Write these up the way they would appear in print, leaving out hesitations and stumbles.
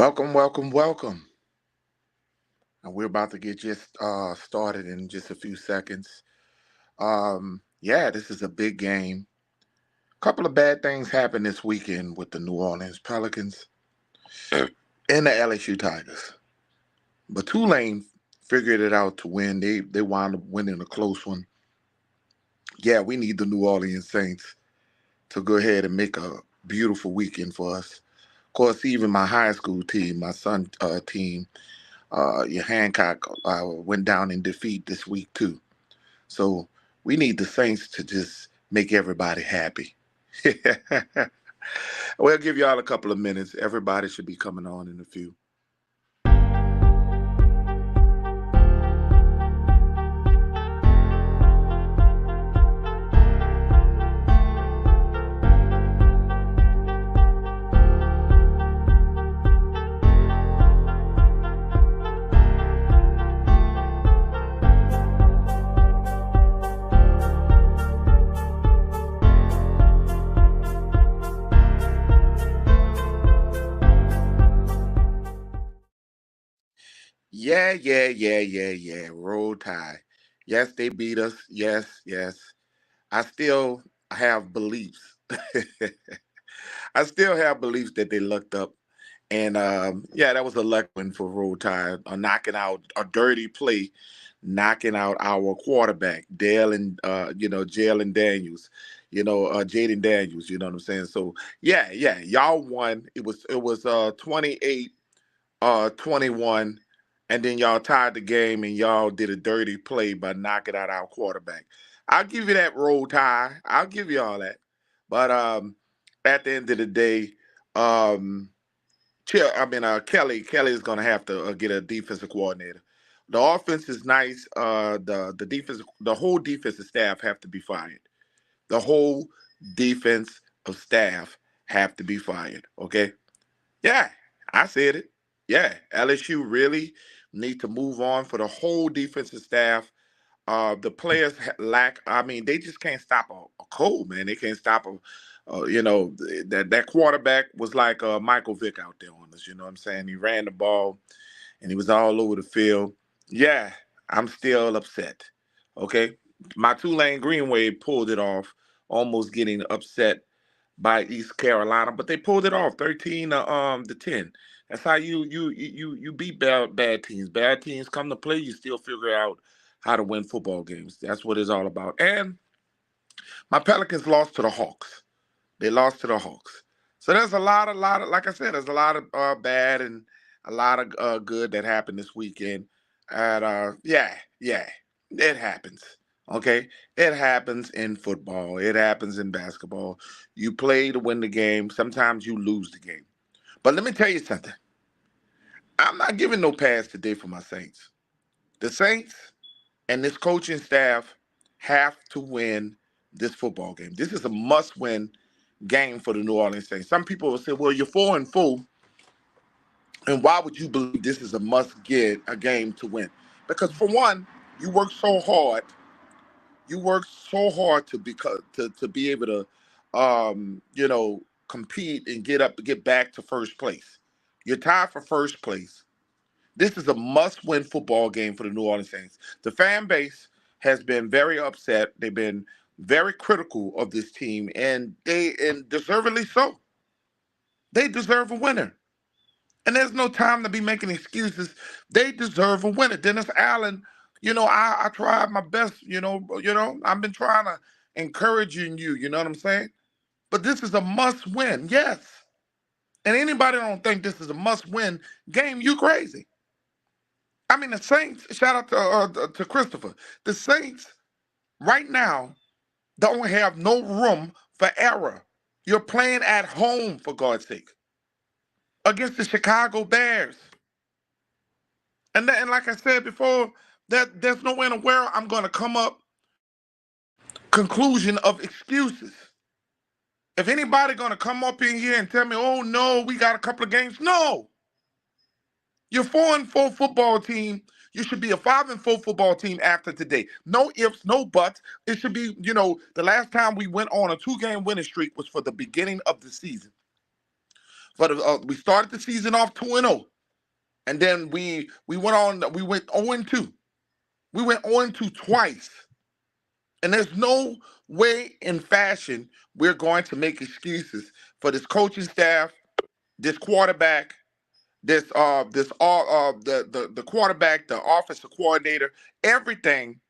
Welcome, welcome, welcome. And we're about to get just started in just a few seconds. Yeah, this is a big game. A couple of bad things happened this weekend with the New Orleans Pelicans and the LSU Tigers. But Tulane figured it out to win. They wound up winning a close one. Yeah, we need the New Orleans Saints to go ahead and make a beautiful weekend for us. Of course, even my high school team, my son team, your Hancock went down in defeat this week too. So we need the Saints to just make everybody happy. We'll give y'all a couple of minutes. Everybody should be coming on in a few. Yeah. Roll Tide. Yes, they beat us. Yes. I still have beliefs. I still have beliefs that they lucked up. And yeah, that was a luck win for Roll Tide, knocking out a dirty play, knocking out our quarterback, Dale and Jalen Daniels, Jaden Daniels. You know what I'm saying? So yeah, y'all won. It was 28 21, and then y'all tied the game and y'all did a dirty play by knocking out our quarterback. I'll give you that, Roll Tide. I'll give you all that. But at the end of the day, um, Kelly is going to have to get a defensive coordinator. The offense is nice. The whole defensive staff have to be fired. The whole defense of staff have to be fired. Okay. Yeah, I said it. Yeah, LSU really need to move on for the whole defensive staff. The players lack. I mean, they just can't stop a cold, man. They can't stop a. That quarterback was like Michael Vick out there on us. You know what I'm saying? He ran the ball and he was all over the field. Yeah, I'm still upset. Okay, my Tulane Greenway pulled it off, almost getting upset by East Carolina, but they pulled it off, 13 to 10. That's how you beat bad teams. Bad teams come to play, you still figure out how to win football games. That's what it's all about. And my Pelicans lost to the Hawks. They lost to the Hawks. So there's a lot of, like I said, there's a lot of bad and a lot of good that happened this weekend. And yeah, it happens. Okay, it happens in football. It happens in basketball. You play to win the game. Sometimes you lose the game. But let me tell you something. I'm not giving no pass today for my Saints. The Saints and this coaching staff have to win this football game. This is a must-win game for the New Orleans Saints. Some people will say, "Well, you're 4-4, and why would you believe this is a must-get a game to win?" Because for one, you work so hard. You work so hard to be able to, compete and get back to first place. You're tied for first place. This is a must-win football game for the New Orleans Saints. The fan base has been very upset. They've been very critical of this team, and deservedly so. They deserve a winner. And there's no time to be making excuses. They deserve a winner. Dennis Allen, I tried my best, I've been trying to encourage you know what I'm saying? But this is a must win, yes. And anybody don't think this is a must win game, you crazy. I mean, the Saints, shout out to Christopher. The Saints right now don't have no room for error. You're playing at home, for God's sake, against the Chicago Bears. And like I said before, that there's nowhere in the world I'm going to come up conclusion of excuses. If anybody going to come up in here and tell me, "Oh no, we got a couple of games," no. You're 4-4 football team. You should be a 5-4 football team after today. No ifs, no buts. It should be, the last time we went on a 2-game winning streak was for the beginning of the season. We started the season off 2-0, and then we went on. We went 0-2. We went 0-2 twice, and there's no way in fashion we're going to make excuses for this coaching staff, this quarterback, this all the quarterback, the offensive coordinator, everything,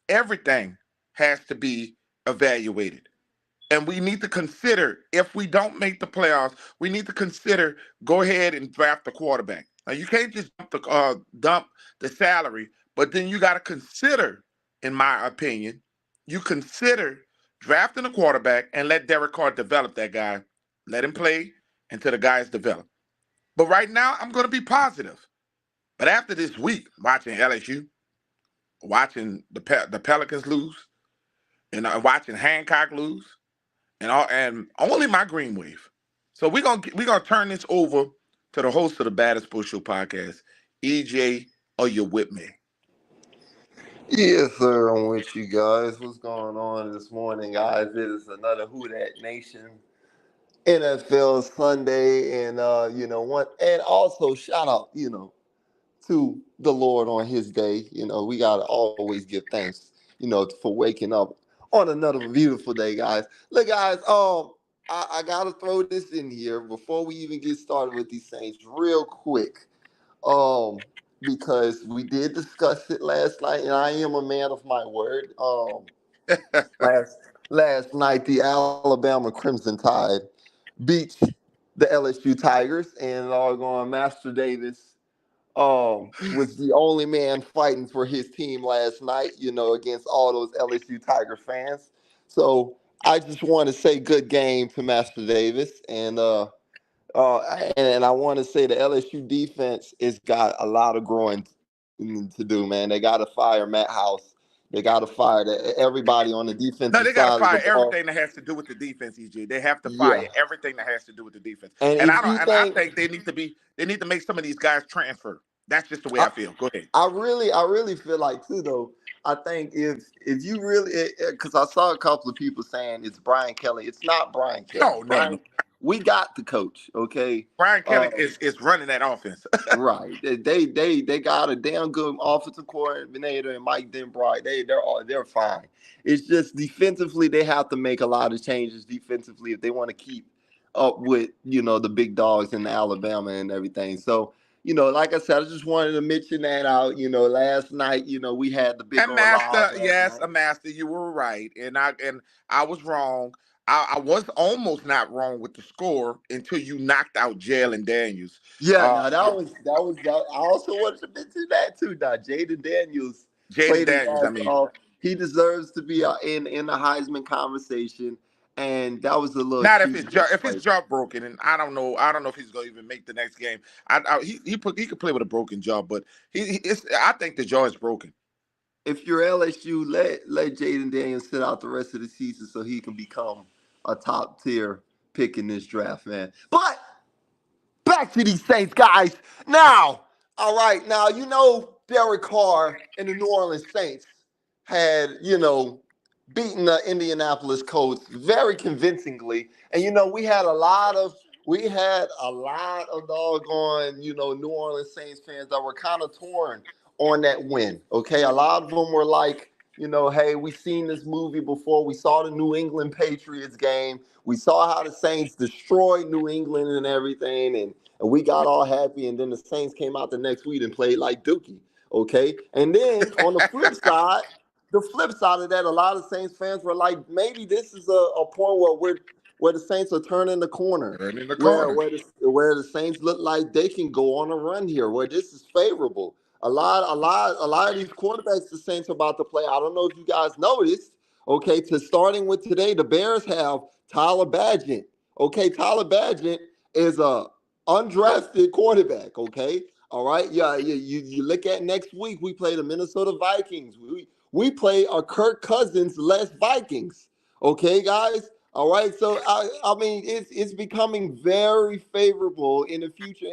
everything has to be evaluated. And we need to consider, if we don't make the playoffs, we need to consider go ahead and draft the quarterback. Now you can't just dump the salary, but then you got to consider, in my opinion, you consider drafting a quarterback and let Derek Carr develop that guy. Let him play until the guy is developed. But right now, I'm going to be positive. But after this week, watching LSU, watching the Pelicans lose, and watching Hancock lose, and only my Green Wave. So we're gonna turn this over to the host of the Baddest Bull Show podcast, EJ. Are you with me? Yes, sir. I'm with you guys. What's going on this morning, guys? It is another Who Dat Nation NFL Sunday, and and also shout out, to the Lord on His day. We gotta always give thanks, for waking up on another beautiful day, guys. Look, guys. I gotta throw this in here before we even get started with these Saints, real quick. Um, because we did discuss it last night, and I am a man of my word. Last last night, the Alabama Crimson Tide beat the LSU Tigers, and going Master Davis was the only man fighting for his team last night. Against all those LSU Tiger fans. So I just want to say good game to Master Davis, and I want to say the LSU defense has got a lot of growing to do, man. They got to fire Matt House. They got to fire everybody on the No, defensive they got to side of the fire ball. everything that has to do with the defense, EJ. They have to fire Yeah. everything that has to do with the defense. And And if you I think, think they need to make some of these guys transfer. That's just the way I, I feel. Go ahead. I really feel like too though. I think if you really, because I saw a couple of people saying it's Brian Kelly. It's not Brian Kelly. No, no, no. Brian, we got the coach. Okay. Brian Kelly Uh, is running that offense. Right. They got a damn good offensive coordinator and Mike Denbright. They're fine. It's just defensively they have to make a lot of changes defensively if they want to keep up with, the big dogs in Alabama and everything. So, like I said, I just wanted to mention that out. Last night, we had the big And old master, live last yes, night. a master, you were right, and I was wrong. I was almost not wrong with the score until you knocked out Jalen Daniels. Yeah, Uh, now that. I also wanted to mention that too. Now, Jaden Daniels Jaden played his Daniels, I ass mean, off. He deserves to be in the Heisman conversation, and that was a little not cheating if his play. jaw broken, and I don't know if he's gonna even make the next game. He could play with a broken jaw, but I think the jaw is broken. If you're LSU, let Jaden Daniels sit out the rest of the season so he can become a top tier pick in this draft, man. But back to these Saints, guys. Now, all right, now Derek Carr and the New Orleans Saints had beaten the Indianapolis Colts very convincingly, and we had a lot of doggone New Orleans Saints fans that were kind of torn on that win. Okay, a lot of them were like, hey, we seen this movie before. We saw the New England Patriots game. We saw how the Saints destroyed New England and everything, and we got all happy. And then the Saints came out the next week and played like Dookie. Okay, and then on the flip side of that, a lot of Saints fans were like, maybe this is a point where the Saints are turning the corner, Turn in the where corner. where the Saints look like they can go on a run here, where this is favorable. A lot of these quarterbacks the Saints are about to play. I don't know if you guys noticed. Okay, to starting with today, the Bears have Tyler Badgett. Okay, Tyler Badgett is a undrafted quarterback. Okay, all right. Yeah, you look at next week. We play the Minnesota Vikings. We play a Kirk Cousins less Vikings. Okay, guys. All right. So I mean it's becoming very favorable in the future,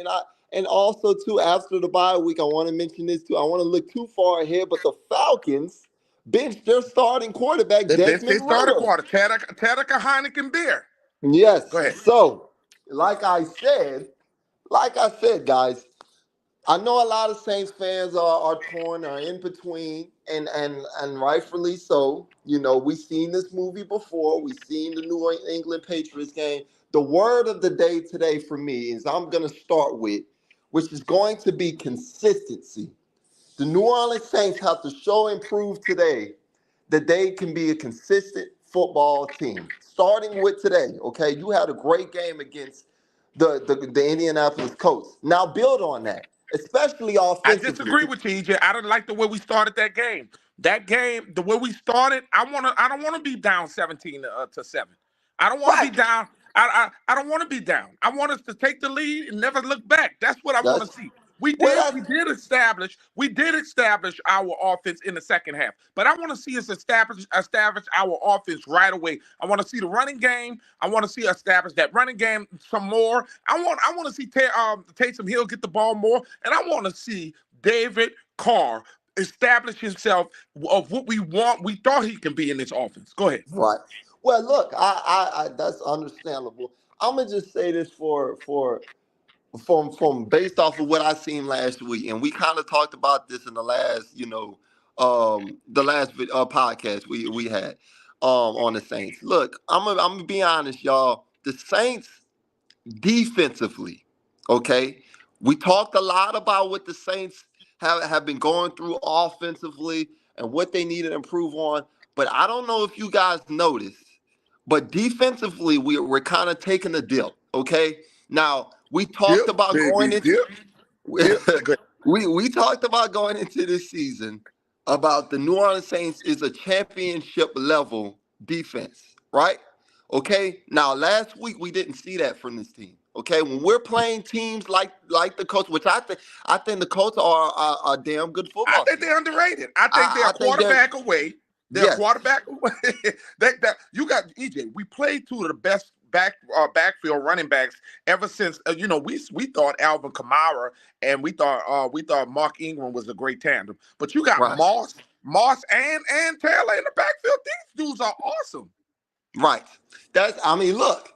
and also too after the bye week. I want to mention this too. I want to look too far ahead, but the Falcons benched their starting quarterback The bench they Desmond started Ritter. quarter. Tedeka Heineken beer. Go Yes. ahead. So, like I said, like I said, guys, I know a lot of Saints fans are torn, are in between, and rightfully so. You know, we've seen this movie before. We've seen the New England Patriots game. The word of the day today for me is I'm going to start with, which is going to be consistency. The New Orleans Saints have to show and prove today that they can be a consistent football team. Starting with today, okay? You had a great game against the Indianapolis Colts. Now build on that, especially I offensively. disagree with you, EJ. I didn't like the way we started that game. That game, the way we started, I don't want to be down 17 to 7. I don't want to be Right. down. I don't want to be down. I want us to take the lead and never look back. That's what I want That's to see. well that's We did establish our offense in the second half. But I want to see us establish our offense right away. I want to see the running game. I want to see us establish that running game some more. I want to see Taysom Hill get the ball more, and I want to see David Carr establish himself of what we thought he can be in this offense. Go ahead. right. Well, look, I that's understandable. I'm gonna just say this from based off of what I seen last week, and we kind of talked about this in the last, the last podcast we had on the Saints. Look, I'm gonna be honest, y'all. The Saints defensively, okay, we talked a lot about what the Saints have been going through offensively and what they need to improve on. But I don't know if you guys noticed, but defensively, we're kind of taking a dip. Okay, now we talked Dip, about going baby, into dip, dip. Good. we talked about going into this season about the New Orleans Saints is a championship level defense, right? Okay. Now last week we didn't see that from this team. Okay, when we're playing teams like the Colts, which I think the Colts are a damn good I football think team. they're underrated. I think they're I a think they're quarterback away. They're a yes, quarterback away. That you got EJ. We played two of the best backfield running backs ever since. We thought Alvin Kamara and we thought Mark Ingram was a great tandem. But you got right. Moss and Taylor in the backfield. These dudes are awesome. Right. I mean, look,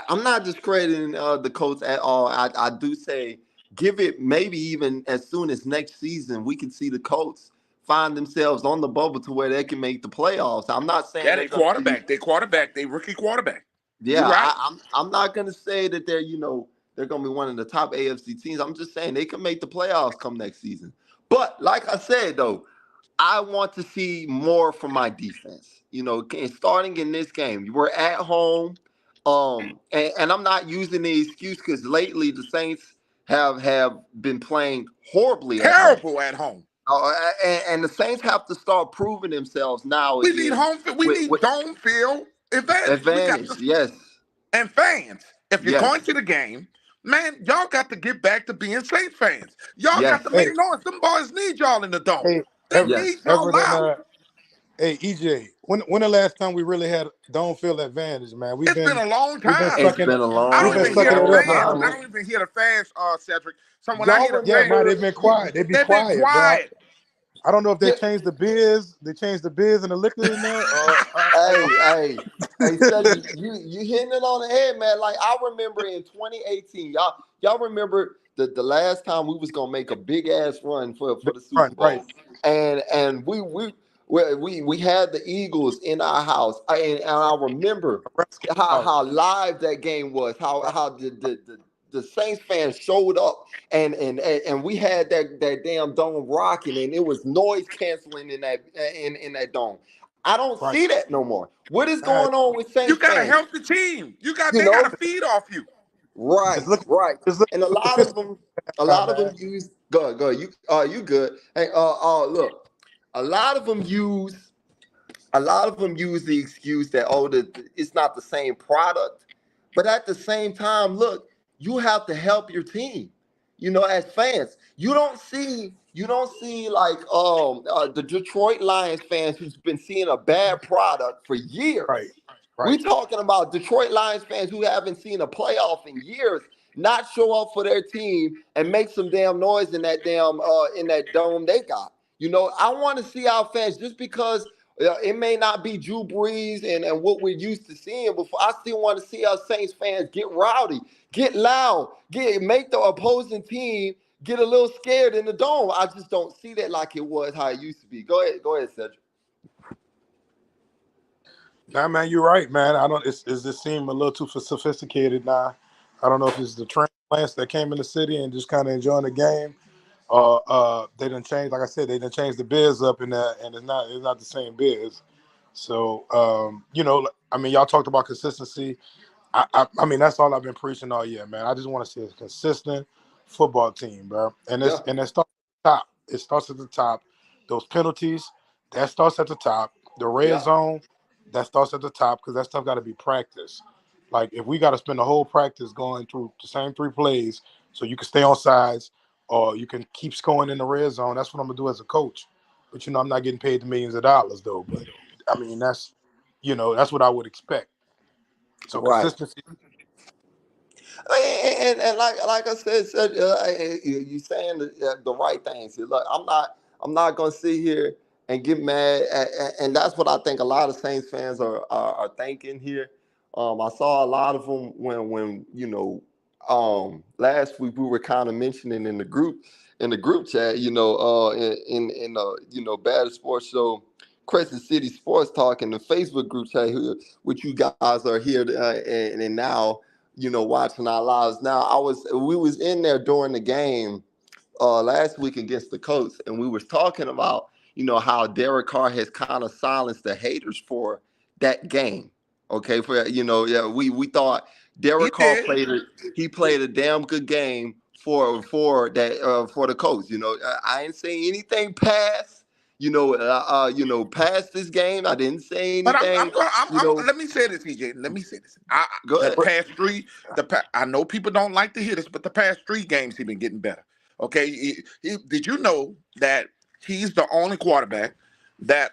I'm not discrediting the Colts at all. I do say give it maybe even as soon as next season, we can see the Colts find themselves on the bubble to where they can make the playoffs. I'm not saying Yeah, they're going to be, they rookie quarterback. yeah, You're right. I'm not going to say that they're going to be one of the top AFC teams. I'm just saying they can make the playoffs come next season. But like I said, though, I want to see more from my defense. Starting in this game, we're at home, and I'm not using the excuse because lately the Saints have been playing horribly at home, Terrible at home. and the Saints have to start proving themselves now We need again home field. We with need dome field advantage. We got advantage. to Yes, and fans. If you're yes, going to the game, man, y'all got to get back to being Saints fans. Y'all yes, got to make Hey, noise. Them boys need y'all in the dome. hey, They yes. need y'all Everett and loud. hey, EJ, when the last time we really had don't feel advantage, man? It's been a long We've been time. It's sucking been a we've been long, sucking it up, man. long I time. don't even hear the fans, Cedric. So when I hear Y'all the Yeah, fans, no, remember? they've been quiet. They be they've been quiet, bro. quiet. I don't know if they Yeah, changed the biz. They changed the biz and the liquor in there, or hey, Cedric, you hitting it on the head, man. Like I remember in 2018, y'all remember the last time we was gonna make a big ass run for the right, Super right. Bowl, and we had the Eagles in our house, and I remember Oh, how live that game was, right, how the Saints fans showed up, and we had that damn dome rocking, and it was noise canceling in that dome. I don't right. see that no more. What is All right. going on with You Saints got to fans? help the team. You They got to know, feed off you. right, It's looking right. it's looking And a more lot of sophisticated them, a now, lot of them man. use. Go. You good? Hey, look. A lot of them use. A lot of them use the excuse that it's not the same product, but at the same time, look, you have to help your team. As fans, you don't see like the Detroit Lions fans who's been seeing a bad product for years. Right, right, We talking about Detroit Lions fans who haven't seen a playoff in years not show up for their team and make some damn noise in that damn in that dome they got. I want to see our fans just because It may not be Drew Brees and what we're used to seeing, but I still want to see our Saints fans get rowdy, get loud, make the opposing team get a little scared in the dome. I just don't see that like it was how it used to be. Go ahead, Cedric. Nah, man, you're right, man. I don't. It's just seem a little too sophisticated now. I don't know if it's the transplants that came in the city and just kind of enjoying the game. They didn't change. Like I said, they didn't change the biz up in that, and it's not the same biz. So, I mean, y'all talked about consistency. I mean, that's all I've been preaching all year, man. I just want to see a consistent football team, bro. And Yeah, it starts at the top. It starts at the top. Those penalties, that starts at the top. The red yeah, zone, that starts at the top because that stuff got to be practiced. Like if we got to spend the whole practice going through the same 3 plays, so you can stay on sides or you can keep scoring in the red zone. That's what I'm gonna do as a coach. But I'm not getting paid the millions of dollars though. But I mean, that's what I would expect. So right. consistency. And like I said, you saying the right things. See, look, I'm not gonna sit here and get mad, and that's what I think a lot of Saints fans are thinking here. I saw a lot of them when last week we were kind of mentioning in the group chat, in Bad Sports Show, Crescent City Sports Talk in the Facebook group chat, which you guys are here and now watching our lives now. We was in there during the game last week against the Colts, and we was talking about how Derek Carr has kind of silenced the haters for that game. Okay, yeah, we thought He Derek Carr did. played a damn good game for the Colts. I ain't saying anything past past this game. I didn't say But I'm anything. going. You know, Let me say this, EJ. Let me say this. go The ahead. past three, I know people don't like to hear this, but the past 3 games he's been getting better. Okay, did you know that he's the only quarterback that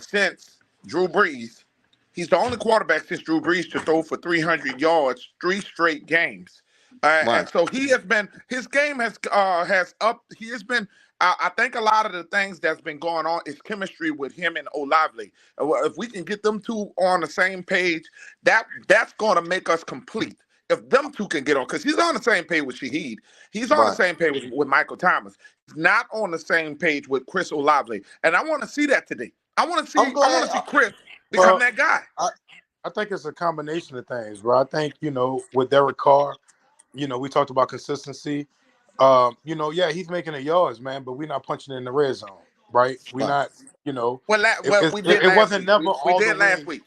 since Drew Brees, he's the only quarterback since Drew Brees to throw for 300 yards 3 straight games. And Right, so his game has up. He has been. I think a lot of the things that's been going on is chemistry with him and Olave. If we can get them two on the same page, that's going to make us complete. If them two can get on, because he's on the same page with Shaheed, he's on the right. same page with Michael Thomas. He's not on the same page with Chris Olave, and I want to see that today. I'm I want glad. to see Chris become Well, that guy. I, I think it's a combination of things, bro. I think, with Derek Carr, we talked about consistency. Yeah, he's making the yards, man, but we're not punching in the red zone, right? We're Right. not, Well, we did it last wasn't week. never We all the did last way. week.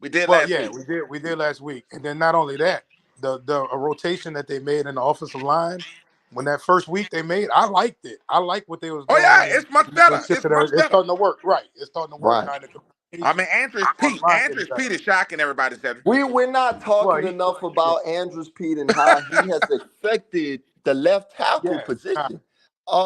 We did Well, last yeah, week. we did last week. And then not only that, the a rotation that they made in the offensive line, when that first week they made, I liked it. I like what they was Oh doing yeah, when it's much better. they It's shifted much It's better. starting to work. Right. It's starting to work Right. now. The I communication mean, on the line getting Andrews better. Pete is shocking everybody. Said We're not Well, talking he enough about Andrews Pete and how he has affected the left tackle yeah, nah, position.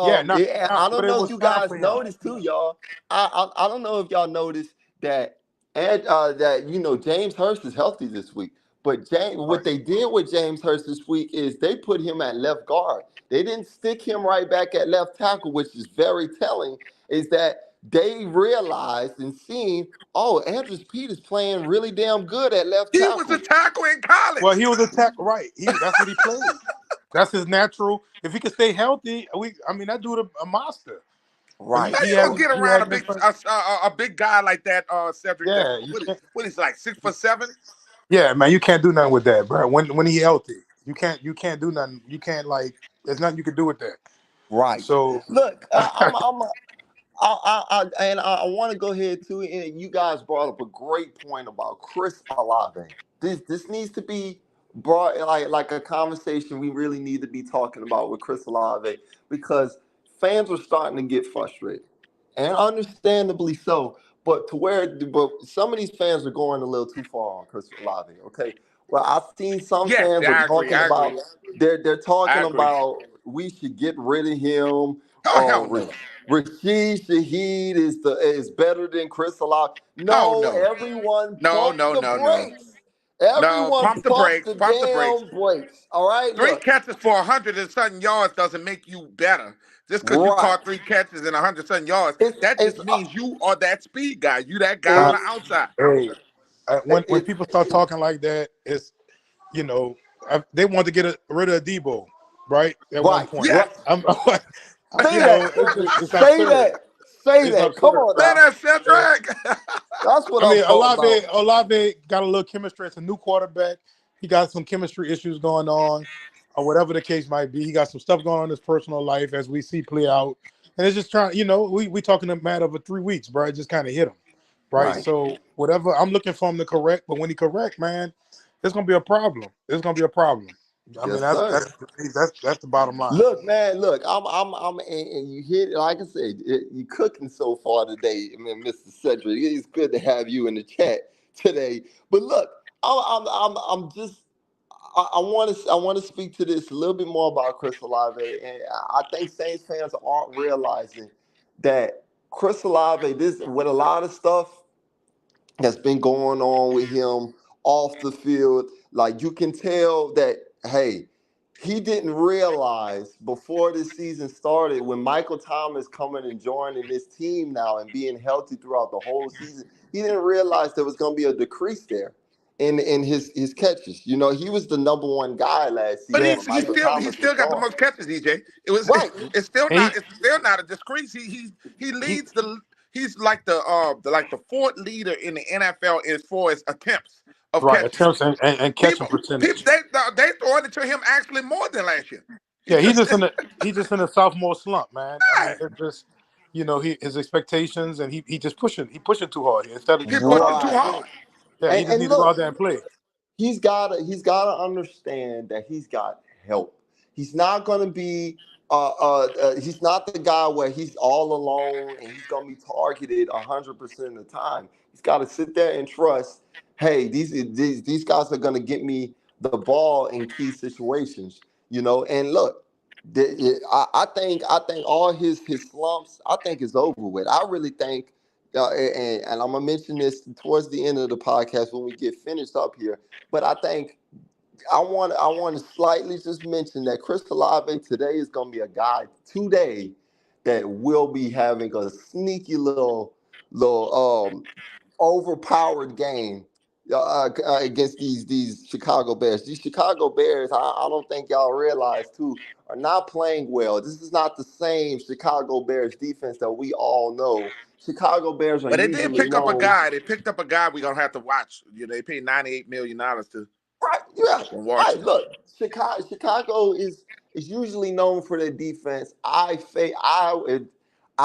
yeah, not I but don't it know if was you time guys for him. noticed too, y'all. I don't know if y'all noticed that James Hurst is healthy this week. But Right. what they did with James Hurst this week is they put him at left guard. They didn't stick him right back at left tackle, which is very telling. Is that they realized and seen, oh, Andrews Pete is playing really damn good at left he was a tackle. tackle in college. Well, he was attacked right. That's what he played. That's his natural. If he could stay healthy, I mean, that dude a monster. But he, Right. How he you gonna hasn't get he around hasn't been playing. a big guy like that, Cedric? That's Yeah, you can't. what is like 6'7"? Yeah, man, you can't do nothing with that, bro. When he healthy, you can't do nothing. You can't like. There's nothing you can do with that. Right. So Look, I want to go ahead too. And you guys brought up a great point about Chris Olave. This needs to be brought like a conversation we really need to be talking about with Chris Olave because fans are starting to get frustrated, and understandably so. But some of these fans are going a little too far on Chris Olave. Okay, well I've seen some Yes, fans yeah, are I agree. talking I about agree. they're I talking agree. about we should get rid of him. Oh hell no. Rashid Shaheed is better than Chris Olave. Oh No, no. everyone No, pump no, the no, no. brakes. No, Everyone pump the pump brakes. the Pump the brakes. damn brakes. All right, 3 look. catches for 100 and something yards doesn't make you better. Just because you Right. caught 3 catches and 100 something yards, It's that it's just means you are that speed guy. You that guy on Uh, the it's outside. hey, when it's people start talking like that, it's you know they want to get rid of Debo, right? At one right. point, Right. Yes. you Say that, know, Cedric. it's Say absurd. that. Say It's that. Come absurd, on Say bro. now. that, So, Cedric. That's what I I'm mean, talking about. Olave got a little chemistry. It's a new quarterback. He got some chemistry issues going on, or whatever the case might be. He got some stuff going on in his personal life as we see play out, and it's just trying. We talking a matter of 3 weeks, bro. It just kind of hit him, right? Right. So whatever, I'm looking for him to correct, but when he correct, man, it's gonna be a problem. It's gonna be a problem. I mean, Yes, that's sir. that's that's the bottom line. Look, man, look, and you hit it, like I said, you cooking so far today, I mean, Mr. Cedric. It's good to have you in the chat today. But look, I'm just, I want to speak to this a little bit more about Chris Olave, and I think Saints fans aren't realizing that Chris Olave, this with a lot of stuff that's been going on with him off the field. Like you can tell that, hey, he didn't realize before the season started when Michael Thomas coming and joining this team now and being healthy throughout the whole season, he didn't realize there was going to be a decrease there in his catches. You know, he was the number one guy last But season Yeah, when he Michael still he Thomas was still got the gone. most catches, EJ. It was Right. and he it's still not a discreet. He he leads the he's like the fourth leader in the NFL as far as attempts of right catches. attempts and catching People percentage. they throwing it to him actually more than last year. He Yeah, just he just in a sophomore slump, man. I mean, yeah, it's just his expectations and he just pushing too hard instead of he just going out pushing too there. Right. hard. Yeah, he just And needs to go look, out there and play. he's gotta understand that he's got help. He's not gonna be he's not the guy where he's all alone and he's gonna be targeted 100% of the time. He's got to sit there and trust. Hey, these guys are gonna get me the ball in key situations. You know, and look. I think all his slumps I think is over with. I really think, and I'm gonna mention this towards the end of the podcast when we get finished up here. But I think I want to slightly just mention that Chris Olave today is going to be a guy today that will be having a sneaky little overpowered game against these Chicago Bears. These Chicago Bears, I don't think y'all realize too, are not playing well. This is not the same Chicago Bears defense that we all know. Chicago Bears are But they did usually pick up a known. guy. They picked up a guy we're gonna have to watch. They paid $98 million to Right, yeah, from right. Washington. Look, Chicago is usually known for their defense. I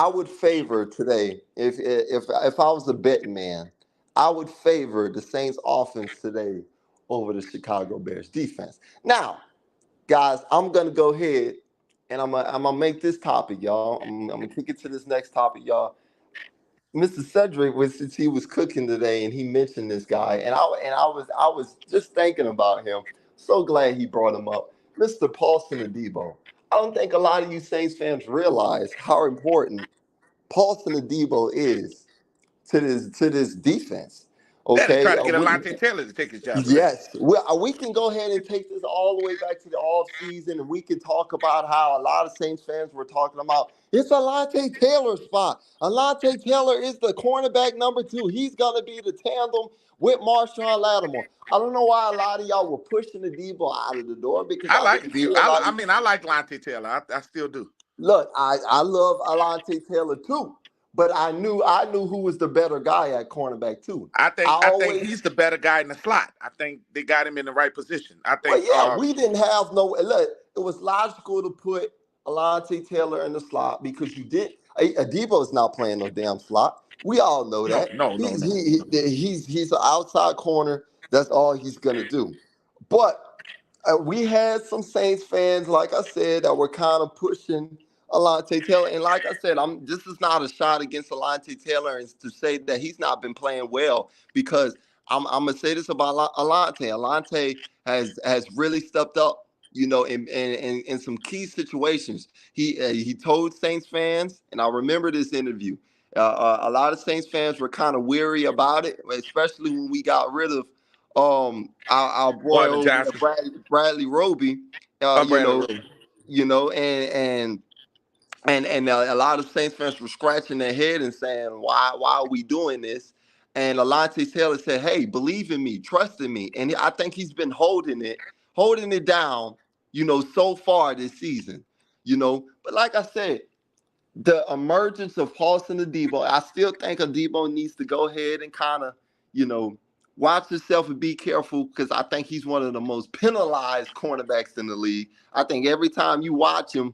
would favor today if I was a betting man, I would favor the Saints offense today over the Chicago Bears defense. Now, guys, I'm gonna go ahead and I'm gonna make this topic, y'all. I'm gonna kick it to this next topic, y'all. Mr. Cedric was since he was cooking today and he mentioned this guy and I was just thinking about him. So glad he brought him up. Mr. Paulson Adebo. I don't think a lot of you Saints fans realize how important Paulson Adebo is to this defense. Yeah, they Okay. try to get Alante Taylor to take his job today. Yes, we can go ahead and take this all the way back to the off season, and we can talk about how a lot of Saints fans were talking about it's Alante Taylor's spot. Alante Taylor is the cornerback number 2. He's gonna be the tandem with Marshawn Lattimore. I don't know why a lot of y'all were pushing the Debo out of the door because I I like really the. feel I like mean, I like Alante Taylor. I still do. look, I love Alante Taylor too, but I knew who was the better guy at cornerback too. I I think always he's the better guy in the slot. I think they got him in the right position. I Well, think yeah, we didn't have no. Look, it was logical to put Alante Taylor in the slot because you did. Debo's not playing no damn slot. We all know no, that. no, no, He's no. he's an outside corner. That's all he's gonna do. But we had some Saints fans, like I said, that were kind of pushing Alante Taylor. And like I said, this is not a shot against Alante Taylor and to say that he's not been playing well because I'm gonna say this about Alante. Alante has really stepped up, in some key situations. He told Saints fans, and I remember this interview. A lot of Saints fans were kind of weary about it, especially when we got rid of Our boy Marvin over there, Johnson, Bradley Roby, you Brandon know, Rowe. and a lot of Saints fans were scratching their head and saying, why are we doing this? And Alontae Taylor said, hey, believe in me, trust in me. And I think he's been holding it down, so far this season, But like I said, the emergence of Paulson Adebo, I still think Adebo needs to go ahead and kind of, you know, watch himself and be careful because I think he's one of the most penalized cornerbacks in the league. I think every time you watch him,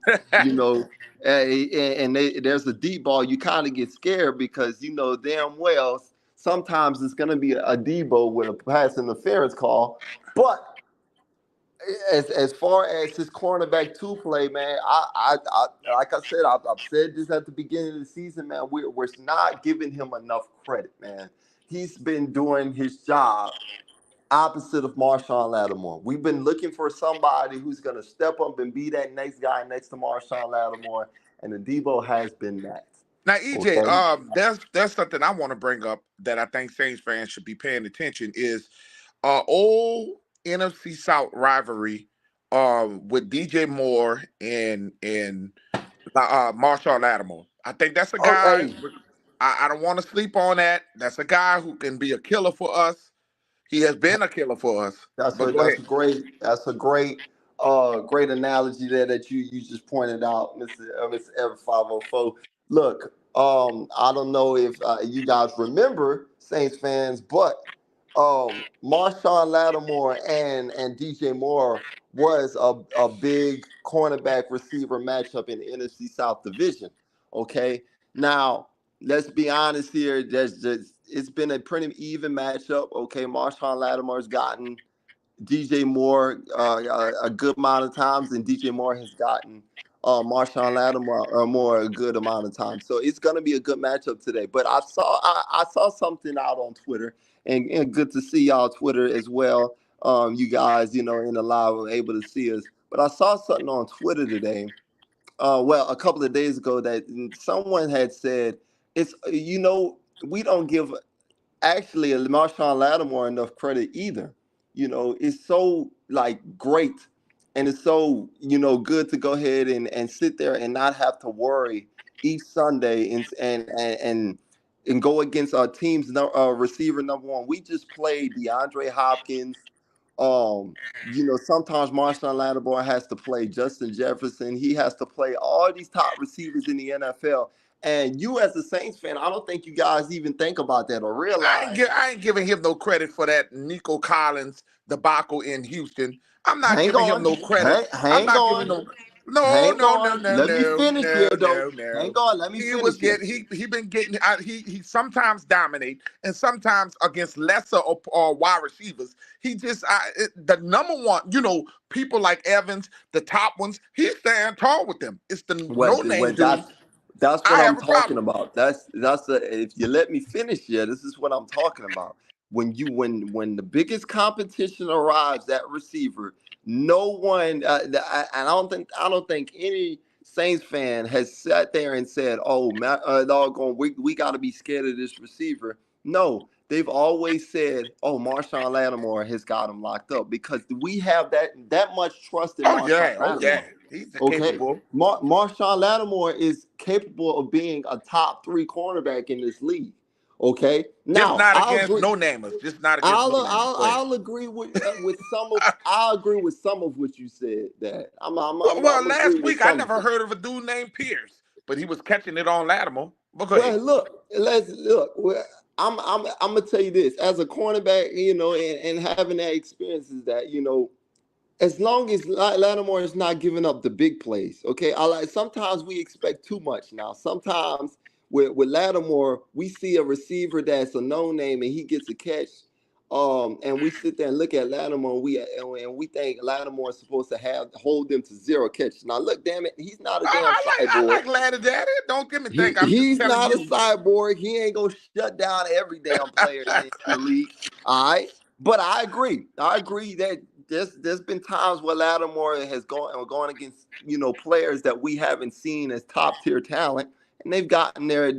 there's a deep ball, you kind of get scared because you know damn well sometimes it's going to be a Debo with a pass interference call. But as far as his cornerback two play, man, I like I said, I've said this at the beginning of the season, man. We're not giving him enough credit, man. He's been doing his job opposite of Marshawn Lattimore. We've been looking for somebody who's going to step up and be that next guy next to Marshawn Lattimore, and the Debo has been that. Now, EJ, Okay. there's something I want to bring up that I think Saints fans should be paying attention is old NFC South rivalry with DJ Moore and Marshawn Lattimore. I think that's a Oh, guy. hey, I don't want to sleep on that. That's a guy who can be a killer for us. He has been a killer for us. That's But a go that's ahead. a great great analogy there that you just pointed out, Mr. Ever 504. Look, I don't know if you guys remember Saints fans, but Marshawn Lattimore and DJ Moore was a big cornerback receiver matchup in the NFC South Division. Okay, now let's be honest here. There's just it's been a pretty even matchup. Okay, Marshawn Lattimore's gotten DJ Moore a good amount of times, and DJ Moore has gotten Marshawn Lattimore more a good amount of times. So it's going to be a good matchup today. But I saw something out on Twitter, and good to see y'all Twitter as well. You guys, in the live were able to see us. But I saw something on Twitter today. Well, a couple of days ago that someone had said it's we don't give actually Marshawn Lattimore enough credit either. It's so like great and it's so, good to go ahead and sit there and not have to worry each Sunday and go against our team's receiver number one. We just played DeAndre Hopkins. Sometimes Marshawn Lattimore has to play Justin Jefferson. He has to play all these top receivers in the NFL. And you, as a Saints fan, I don't think you guys even think about that or realize. I ain't giving him no credit for that Nico Collins debacle in Houston. I'm not Hang giving him on, no credit. I'm hang not giving on, no. No, hang no, no, on. no, Let me no, finish no, here, though. no, Hang no. on, let me He was finish here. getting he been getting he sometimes dominate and sometimes against lesser or wide receivers. He just the number one. People like Evans, the top ones. He's standing tall with them. It's the no name dudes. That's what I I'm have a talking problem. about. If you let me finish here, this is what I'm talking about. When the biggest competition arrives at receiver, no one I don't think any Saints fan has sat there and said, "Oh, doggone, we got to be scared of this receiver." No, they've always said, "Oh, Marshawn Lattimore has got him locked up," because we have that much trust in Marshawn Oh yeah, Lattimore. he's Okay, capable. Marshawn Lattimore is capable of being a top three cornerback in this league. Okay, Just now not I'll against agree. no namers. Just not against I'll no namers. I'll, Go ahead. I'll agree with some of I'll agree with some of what you said. That Well, I'm agree last with week I some of never it. heard of a dude named Pierce, but he was catching it on Latimer. But go Well, ahead. look, let's look. Well, I'm gonna tell you this as a cornerback, and having that experience is that as long as Lattimore is not giving up the big plays, okay. I like sometimes we expect too much now. Sometimes with Lattimore, we see a receiver that's a no name and he gets a catch, and we sit there and look at Lattimore and we think Lattimore is supposed to hold them to zero catches. Now look, damn it, he's not a damn I cyborg. like Ladder Daddy. Don't get me He think. I'm just he's telling not a you. cyborg. He ain't gonna shut down every damn player in the league. All right. But I agree. I agree that there's been times where Lattimore has gone against players that we haven't seen as top tier talent, and they've gotten their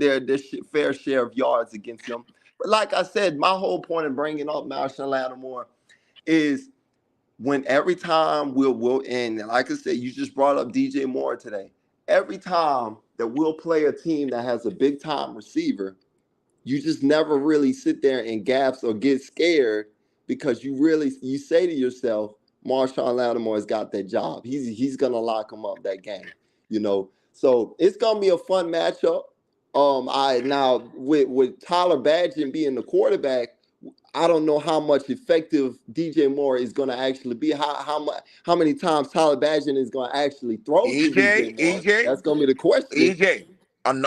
fair share of yards against them. like I said, my whole point in bringing up Marshawn Lattimore is when every time we'll and like I said, you just brought up DJ Moore today. Every time that we'll play a team that has a big time receiver, you just never really sit there and gasp or get scared because you say to yourself, Marshawn Lattimore has got that job. He's gonna lock him up that game, you know. So it's gonna be a fun matchup. I now with Tyler Badgett being the quarterback, I don't know how much effective DJ Moore is going to actually be. How many times Tyler Badgett is going to actually throw to DJ EJ, Moore? EJ, That's going to be the question. EJ.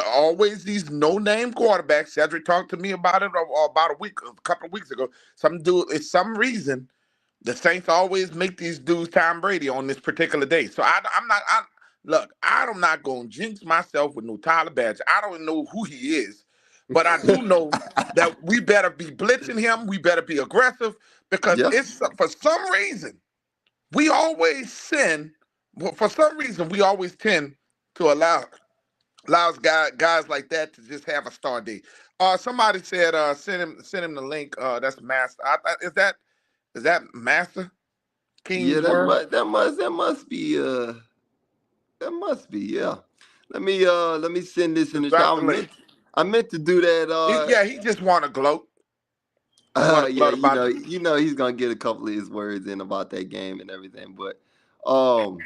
Always these no-name quarterbacks. Cedric talked to me about it about a couple of weeks ago. It's some reason the Saints always make these dudes Tom Brady on this particular day. So I'm not. Look, I'm not going to jinx myself with no Tyler Badger. I don't know who he is, but I do know that we better be blitzing him. We better be aggressive because Yeah. it's for some reason we always send. Well, for some reason we always tend to allows guys like that to just have a star day. Somebody said send him the link. That's Master. Is that Master Yeah, King's word? that must be, yeah. Let me send this in Just the chat. drop the link. I meant to do that. He just want to gloat. He want to Yeah, gloat about it. he's gonna get a couple of his words in about that game and everything. Um,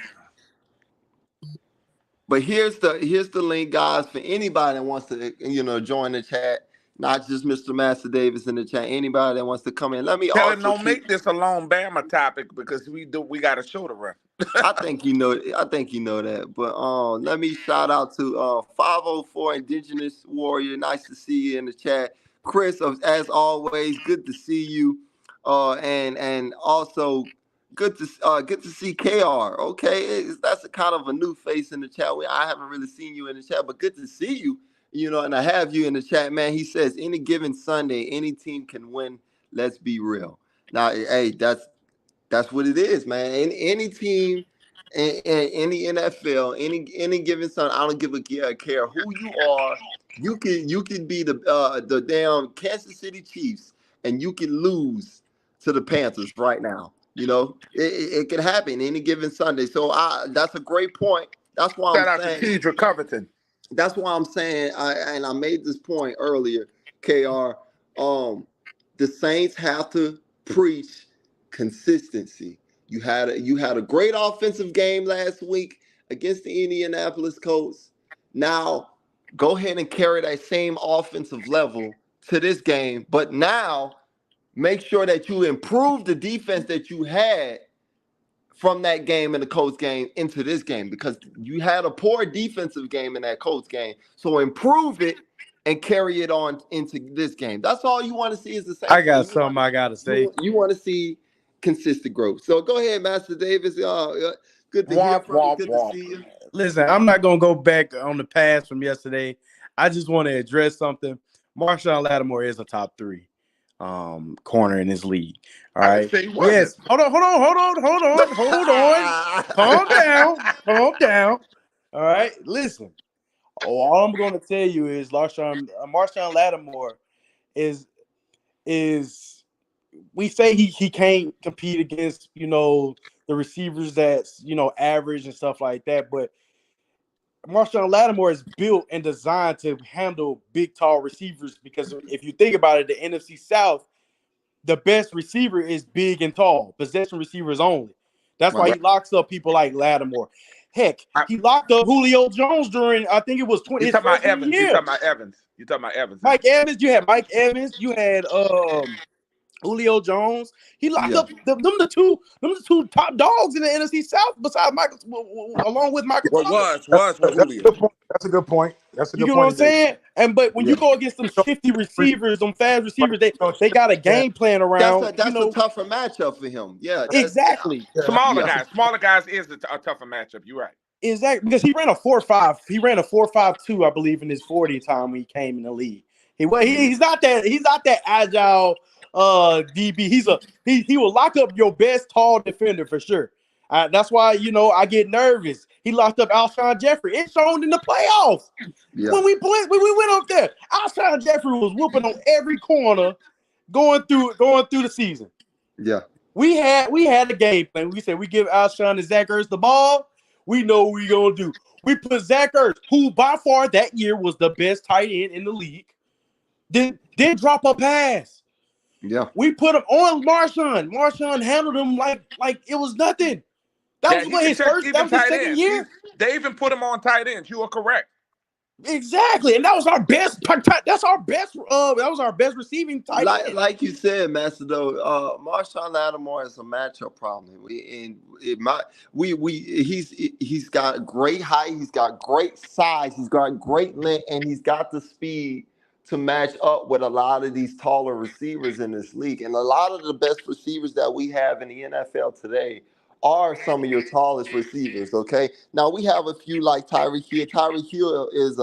but here's the link, guys, for anybody that wants to join the chat. Not just Mr. Master Davis in the chat. Anybody that wants to come in. Let me Tell him also don't keep. make this a long Bama topic because we got a show to run. I think you know. I think you know that. But let me shout out to 504 Indigenous Warrior. Nice to see you in the chat, Chris. As always, good to see you. And also good to see KR. Okay, that's a kind of a new face in the chat. I haven't really seen you in the chat, but good to see you. And I have you in the chat, man. He says any given Sunday, any team can win. Let's be real. Now, hey, that's what it is, man. Any team, any NFL, any given Sunday, I don't give a care who you are. You can be the damn Kansas City Chiefs, and you can lose to the Panthers right now. It can happen any given Sunday. So that's a great point. That's why I'm Shout out to saying. Kedra Covington. That's why I'm saying. I made this point earlier, Kr. The Saints have to preach consistency. You had a great offensive game last week against the Indianapolis Colts. Now go ahead and carry that same offensive level to this game, but now make sure that you improve the defense that you had from that game in the Colts game into this game, because you had a poor defensive game in that Colts game. So improve it and carry it on into this game. That's all you want to see is the same. I got something I gotta say. You want to see consistent growth. So go ahead, Master Davis. Good to hear Womp from you. womp Good to womp. see you. Listen, I'm not gonna go back on the past from yesterday. I just want to address something. Marshawn Lattimore is a top 3 corner in this league. All I right. didn't say he wasn't. Yes. Hold on. Calm down. All right. Listen. All I'm gonna tell you is Marshawn Lattimore is we say he can't compete against the receivers that's average and stuff like that, but Marshawn Lattimore is built and designed to handle big, tall receivers, because if you think about it, the NFC South, the best receiver is big and tall, possession receivers only. That's why he locks up people like Lattimore. Heck, he locked up Julio Jones during, I think it was his about freshman Evans. year. You talking about Evans? Mike Evans. You had Mike Evans. You had Julio Jones. He locked up them the two top dogs in the NFC South besides Michael, along with Michael. What was with Julio? That's a good point. You get what I'm saying? But when you go against them shifty receivers, them fast receivers, they got a game plan around. That's a tougher matchup for him. Yeah, exactly. Smaller guys is a tougher matchup. You're right. Exactly, because he ran a 4.5. He ran a 4.52, I believe, in his 40 time when he came in the league. He's not that agile DB. He will lock up your best tall defender for sure. That's why I get nervous. He locked up Alshon Jeffrey. It's shown in the playoffs. Yeah. When we went up there, Marshawn Jeffrey was whooping on every corner going through the season. Yeah. We had a game plan. We said we give Alshon and Zach Ertz the ball. We know what we're gonna do. We put Zach Ertz, who by far that year was the best tight end in the league, then drop a pass. Yeah. We put him on Marshawn. Marshawn handled him like it was nothing. That was what his first. That was his second year. They even put him on tight ends. You are correct. Exactly, and that was our best. That's our best. That was our best receiving tight end. Like you said, Master, though, Marshawn Lattimore is a matchup problem. He's got great height, he's got great size, he's got great length, and he's got the speed to match up with a lot of these taller receivers in this league. And a lot of the best receivers that we have in the NFL today are some of your tallest receivers. Okay, now we have a few like Tyreek Hill. Tyreek Hill is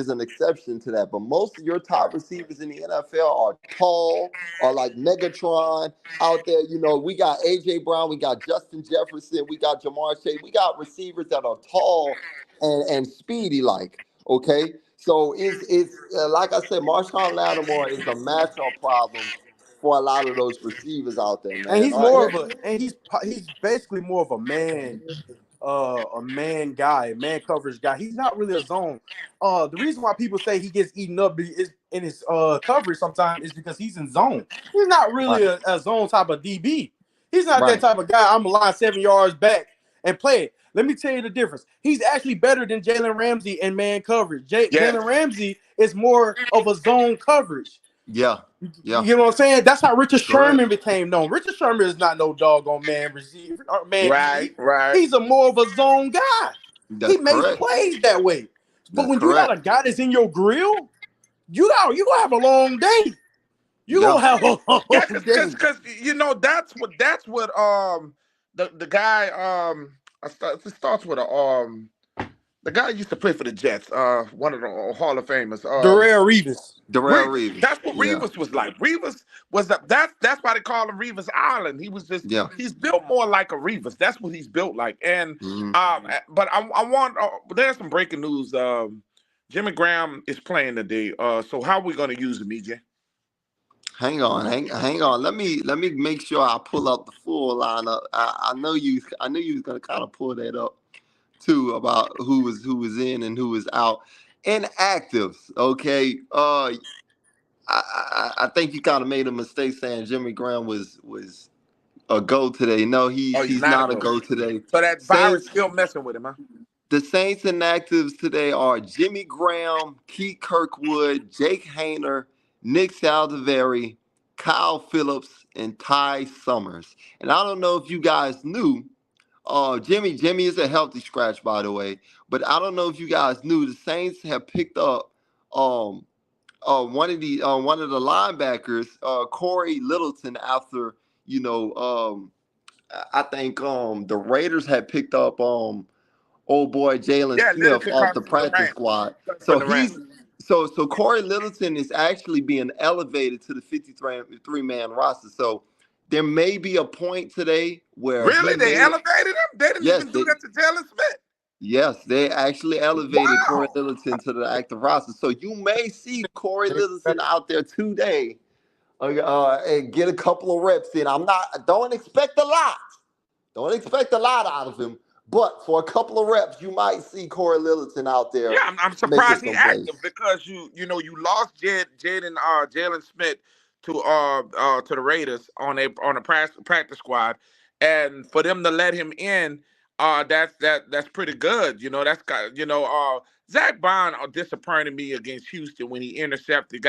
an exception to that, but most of your top receivers in the NFL are tall, or like Megatron out there. You know, we got AJ Brown, we got Justin Jefferson, we got Jamar Chase, we got receivers that are tall and speedy. Like, okay, so it's like I said, Marshawn Lattimore is a matchup problem for a lot of those receivers out there, man. And he's more of he's basically more of a man guy, man coverage guy. He's not really a zone. The reason why people say he gets eaten up is in his coverage sometimes is because he's in zone. He's not really a zone type of DB. He's not that type of guy. I'm a line 7 yards back and play it. Let me tell you the difference. He's actually better than Jalen Ramsey in man coverage. Jalen Ramsey is more of a zone coverage. Yeah. You know what I'm saying? That's how Richard Sherman became known. Richard Sherman is not no doggone man receiver. Right. He's a more of a zone guy. He makes plays that way. But when you got a guy that's in your grill, you gonna have a long day. You gonna have a long day. Because you know that's what the guy it starts with a the guy used to play for the Jets, one of the Hall of Famers. Darrelle Revis. That's what Revis was like. Revis was that's why they call him Revis Island. He was just he's built more like a Revis. That's what he's built like. And but I want there's some breaking news. Jimmy Graham is playing today. So how are we gonna use him, EJ? Hang on. Let me make sure I pull up the full lineup. I know you was gonna kind of pull that up too, about who was in and who was out. Inactives, okay. I think you kind of made a mistake saying Jimmy Graham was a go today. No, he's not a go today. So that virus still messing with him, huh? The Saints inactives today are Jimmy Graham, Keith Kirkwood, Jake Hayner, Nick Saldiveri, Kyle Phillips, and Ty Summers. And I don't know if you guys knew, Jimmy is a healthy scratch, by the way. But I don't know if you guys knew the Saints have picked up one of the linebackers, Corey Littleton, after I think the Raiders had picked up old boy Jalen Smith off the practice squad. So Corey Littleton is actually being elevated to the 53-man roster. So there may be a point today where they elevated him. They didn't even do that to Jalen Smith. Yes, they actually elevated Corey Littleton to the active roster. So you may see Corey Littleton out there today and get a couple of reps in. Don't expect a lot. Don't expect a lot out of him. But for a couple of reps, you might see Corey Littleton out there. Yeah, I'm surprised he's active because you lost Jalen Smith to the Raiders on a practice squad, and for them to let him in, that's pretty good. Zach Bond disappointed me against Houston when he intercepted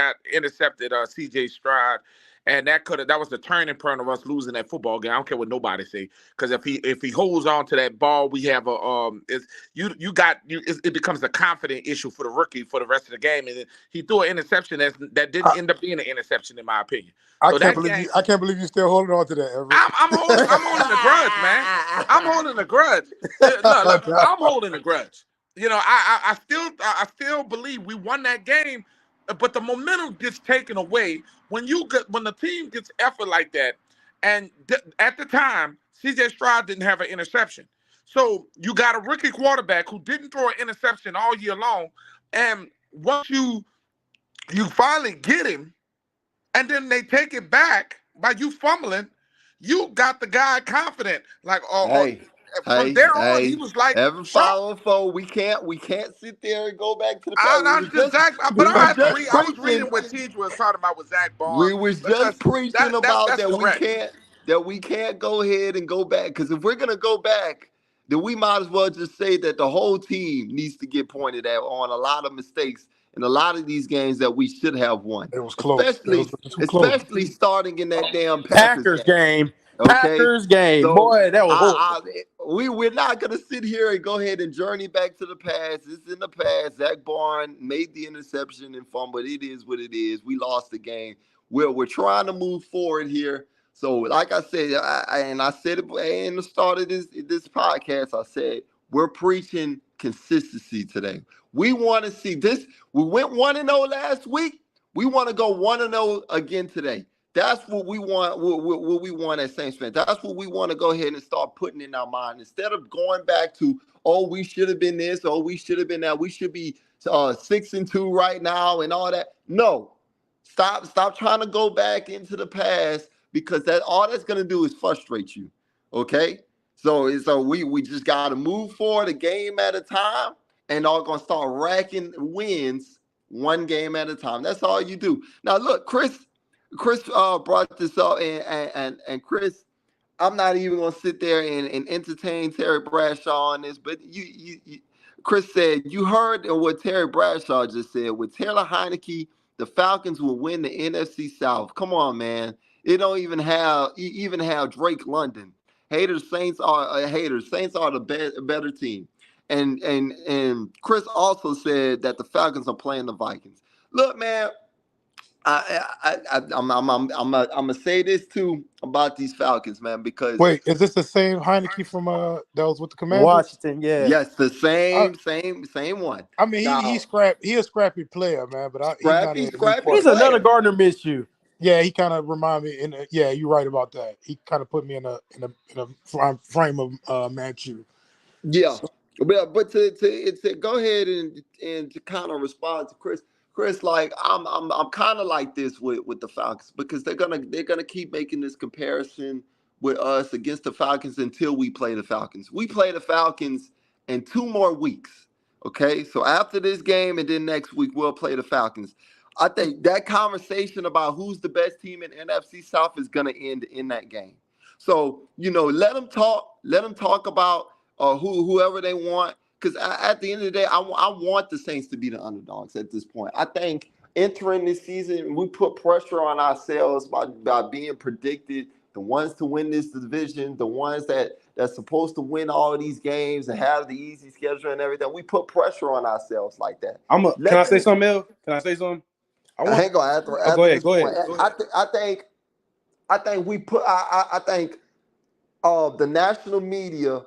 C.J. Stroud. And that was the turning point of us losing that football game. I don't care what nobody say, because if he holds on to that ball, we have it becomes a confident issue for the rookie for the rest of the game. And he threw an interception that didn't end up being an interception, in my opinion. I can't believe you still holding on to that, Everett. I'm holding a grudge, man. I'm holding a grudge. Look, I'm holding a grudge. I still believe we won that game. But the momentum gets taken away when the team gets effort like that. And at the time, C.J. Stroud didn't have an interception. So you got a rookie quarterback who didn't throw an interception all year long. And once you You finally get him, and then they take it back by you fumbling. You got the guy confident. Like, Hey, from there on, he hey, was like every sharp. following foe, we can't sit there and go back to the past. I understand Zach, but I had to read. I was reading Preaching. what Teach was talking about with Zach We Bond was just because preaching about that's correct. that we can't go ahead and go back, because if we're gonna go back, then we might as well just say that the whole team needs to get pointed at on a lot of mistakes in a lot of these games that we should have won, It was close. It was especially too close. starting in that damn Packers Packers game. game. Okay, Packers game. so Boy, that was horrible. we're not gonna sit here and go ahead and journey back to the past. It's in the past. Zach Barn made the interception and fumble, but it is what it is. We lost the game. We're trying to move forward here. So, like I said, I said it in the start of this podcast. I said we're preaching consistency today. We want to see this. We went 1-0 last week. We want to go 1-0 again today. That's what we want. What we want as Saints fans. That's what we want to go ahead and start putting in our mind, instead of going back to, oh, we should have been this, oh, we should have been that. We should be 6-2 right now and all that. No, stop trying to go back into the past, because all that's gonna do is frustrate you. Okay, so we just got to move forward a game at a time, and are gonna start racking wins one game at a time. That's all you do. Now, look, Chris brought this up, and Chris, I'm not even gonna sit there and entertain Terry Bradshaw on this, but Chris said you heard what Terry Bradshaw just said. With Taylor Heineke, the Falcons will win the NFC South. Come on, man. It don't even have Drake London. Saints are haters. Saints are the better team. And Chris also said that the Falcons are playing the Vikings. Look, man, I'm gonna say this too about these Falcons, man, because Wait, is this the same Heineke from that was with the Commanders? Washington, yeah. yes, the I, same one. I mean, he Now, he a scrappy player, man, but he's not an elite scrappy He's quarterback. another player. Gardner Minshew. Yeah, he kind of remind me. Yeah, you're right about that. He kind of put me in a frame of Manchu. Yeah, So, but to go ahead and to kind of respond to Chris. Chris, like I'm kind of like this with the Falcons, because they're gonna keep making this comparison with us against the Falcons until we play the Falcons. We play the Falcons in 2 more weeks. Okay, so after this game and then next week we'll play the Falcons. I think that conversation about who's the best team in NFC South is gonna end in that game. So let them talk. Let them talk about whoever they want. Because at the end of the day, I want the Saints to be the underdogs at this point. I think entering this season, we put pressure on ourselves by being predicted the ones to win this division, the ones that's supposed to win all of these games and have the easy schedule and everything. We put pressure on ourselves like that. Can I Let say them something else? Can I say something? I want. hang on after Oh, go ahead. this Go point. ahead. I think we put. I think the national media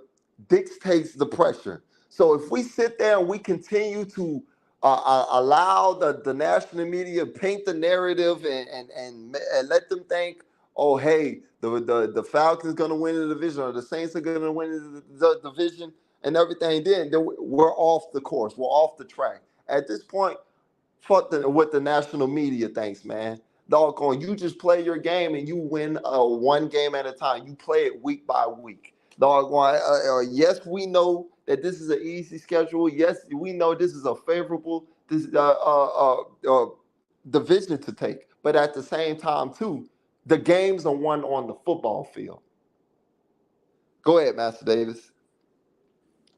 dictates the pressure. So if we sit there and we continue to allow the national media paint the narrative and let them think, oh, hey, the Falcons going to win the division, or the Saints are going to win the division and everything, then we're off the course. We're off the track. At this point, fuck what the national media thinks, man. Doggone, you just play your game and you win one game at a time. You play it week by week. Doggone, yes, we know that this is an easy schedule. Yes, we know this is a favorable division to take. But at the same time, too, the games are won on the football field. Go ahead, Master Davis.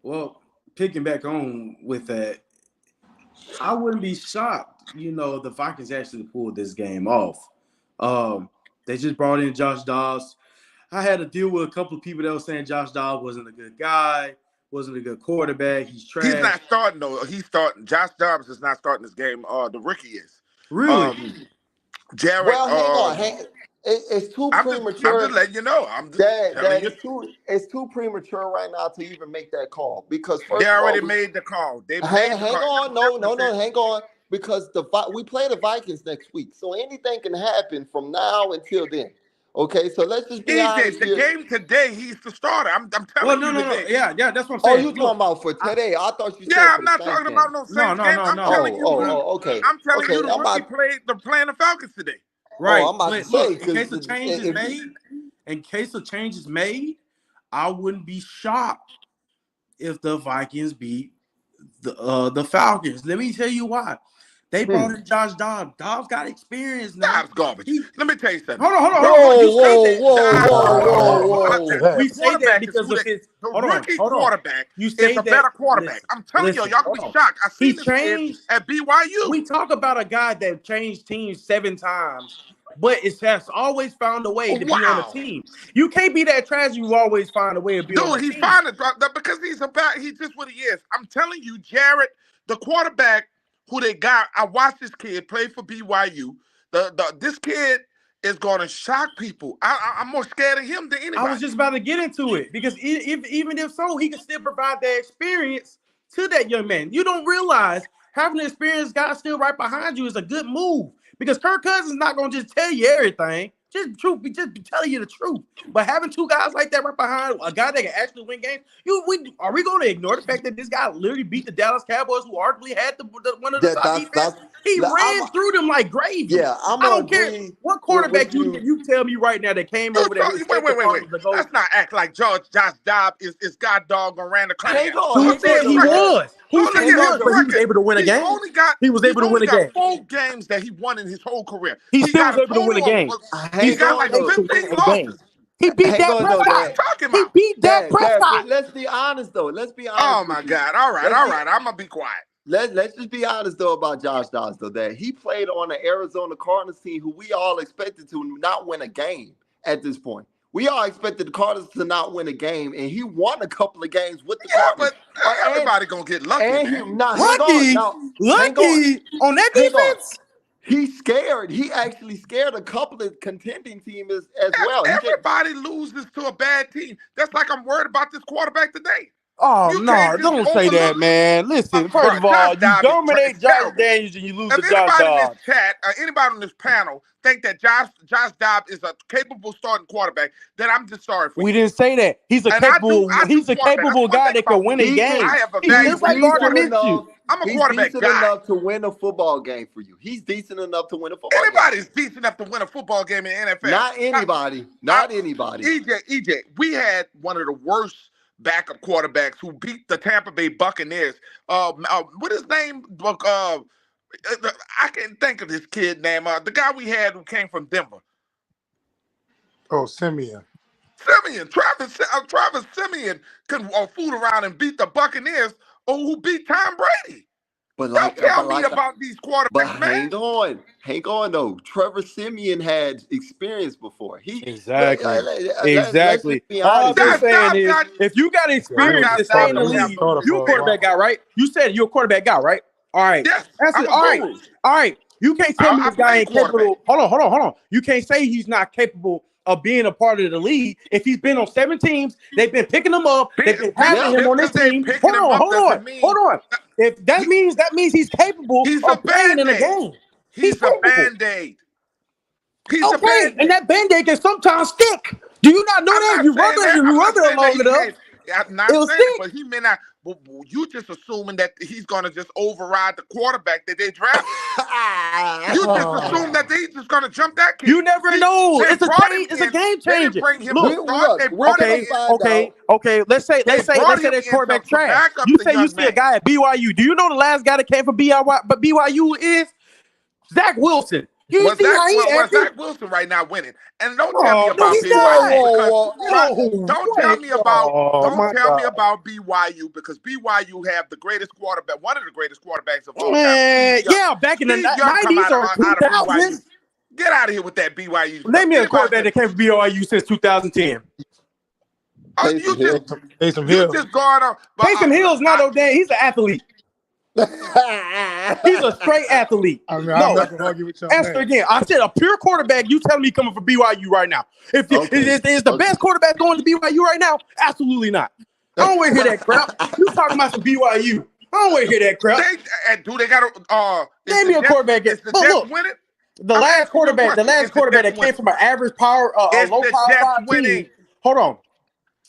Well, picking back on with that, I wouldn't be shocked. The Vikings actually pulled this game off. They just brought in Josh Dobbs. I had to deal with a couple of people that were saying Josh Dobbs wasn't a good guy, wasn't a good quarterback. He's He's trash. not starting though. He's starting. Josh Dobbs is not starting this game. The rookie is. Really? Jared. Well, hang on. It's too I'm premature. just letting you know. I'm just Dad, telling you. it's too premature right now to even make that call, because They first of all, already made the call. They hang, made the hang call. on, no, hang on, because we play the Vikings next week, so anything can happen from now until then. Okay, so let's just be EJ, honest the here. game today, he's the starter. I'm Well, telling you no. today. Yeah, that's what I'm Oh, saying. you talking Look, about for today? I thought you said Yeah, for I'm the not Saints talking about game. no no, Saints game. I'm telling Oh, you oh, the. oh, okay, I'm telling you okay. the rookie playing the Falcons today. Oh, right. I'm about to But say look, in because case a change is made, I wouldn't be shocked if the Vikings beat the Falcons. Let me tell you why. They brought in Josh Dobbs. Dobbs got experience now. Dobbs garbage. Let me tell you something. Hold on. You say that. The We say that quarterback is because who of his. the Hold rookie on. quarterback You is say a that. better quarterback. I'm telling you, y'all Hold gonna be on. shocked. I He seen this kid changed. at BYU. We talk about a guy that changed teams 7 times, but it has always found a way to be on a Wow. team. You can't be that trash. You always find a way to be on Dude, a he's team. fine because he's just what he is. I'm telling you, Jared, the quarterback who they got, I watched this kid play for BYU. This kid is gonna shock people. I'm more scared of him than I was anybody. just about to get into it because even if so, he can still provide that experience to that young man. You don't realize having an experienced guy still right behind you is a good move because Kirk Cousins is not going to just tell you everything. Just be telling you the truth. But having 2 guys like that right behind a guy that can actually win games, are we going to ignore the fact that this guy literally beat the Dallas Cowboys, who arguably had one of the top defense? He ran through them like gravy. Yeah, I'm I gonna don't care agree what with quarterback you. you tell me right now that came over there who Wait. expect the Cardinals to go. Let's not act like Josh Dobbs is God dog and ran the clock. Hang on, Who hang said on he though, Dad. was? Who said he Hang on was? But though. he was able to win a game. He was He's able to win only a got game. 4 games that he won in his whole career. He He still got was a able to win a total game. of he He Hang got still on like was able though. to win 15 a game. losses. He beat Hang Dak on though, What are Dad. you Prescott. talking He about? beat Dak Dad, Prescott. let's be honest though. Let's be honest Oh with my you. God. All right. I'm gonna be quiet. Let's just be honest though about Josh Dobbs though, that he played on the Arizona Cardinals team who we all expected to not win a game at this point. We all expected the Cardinals to not win a game, and he won a couple of games with the Yeah, Cardinals. but everybody gonna get lucky, And he man. now hang on. Now hang on. On that Hang on. defense. He's scared. He actually scared a couple of contending teams as well. Everybody loses to a bad team. That's like I'm worried about this quarterback today. Oh You no! can't just Don't say that, overlook. man. Listen, Bro, first of all, Josh you Dobbs is dominate Josh terrible. Daniels and you lose to If Josh anybody in this Dobbs. chat, anybody on this panel, think that Josh Dobbs is a capable starting quarterback, then I'm just sorry for We you. didn't say that. He's a And capable quarterback. That's one guy thing that can about win me. a game. I have a He's value just for like this Gardner quarterback. Minshew. I'm a He's quarterback decent guy. enough to win a football game for you. He's decent enough to win a football game. Anybody's decent enough to win a football game in the NFL. Not anybody. Not anybody. EJ, we had one of the worst backup quarterbacks who beat the Tampa Bay Buccaneers. What his name? I can't think of his kid name. The guy we had who came from Denver. Oh, Simeon. Travis Simeon could fool around and beat the Buccaneers, or who beat Tom Brady. But Don't tell me about these quarterbacks, but man. hang on though. Trevor Simeon had experience before. Exactly. Let's be honest. All I'm saying is, if you got experience to stay in the league, you're a quarterback guy, right? You said you're a quarterback guy, right? All right. Yes, That's I'm it. a All right. guru. All right. You can't tell me this guy ain't capable. Hold on. You can't say he's not capable of being a part of the league if he's been on 7 teams. They've been picking him up. They've been having him on this team. Hold on. If that means he's capable of playing in a game. He's a Band-Aid. And that Band-Aid can sometimes stick. Do you not know that? You rub it long enough. I'm not saying it, but he may not. But you just assuming that he's gonna just override the quarterback that they drafted. You just assume that they just gonna jump that kid. You never know. It's a game changer. Okay. Let's say that quarterback trash. You see a guy at BYU. Do you know the last guy that came from BYU is Zach Wilson? Zach Wilson right now winning. And don't tell me about BYU. Don't tell me about BYU because BYU have the greatest quarterback, one of the greatest quarterbacks of all time. Yeah, back in the 90s or 2000s. Get out of here with that BYU. Name me a quarterback that came from BYU since 2010. Taysom Hill. Taysom Hill's not no damn. He's an athlete. He's a straight athlete. I'm not gonna argue with you. Answer again. I said a pure quarterback. You telling me coming from BYU right now? Is the best quarterback going to BYU right now? Absolutely not. I don't want to hear that crap. You talking about some BYU? I don't want to hear that crap. They got name me a quarterback. Is the Jets winning? The I'm last asking you a quarterback question. Is the that Jets came winning? from an average power, a Is low the power Jets 5 team. winning? Hold on,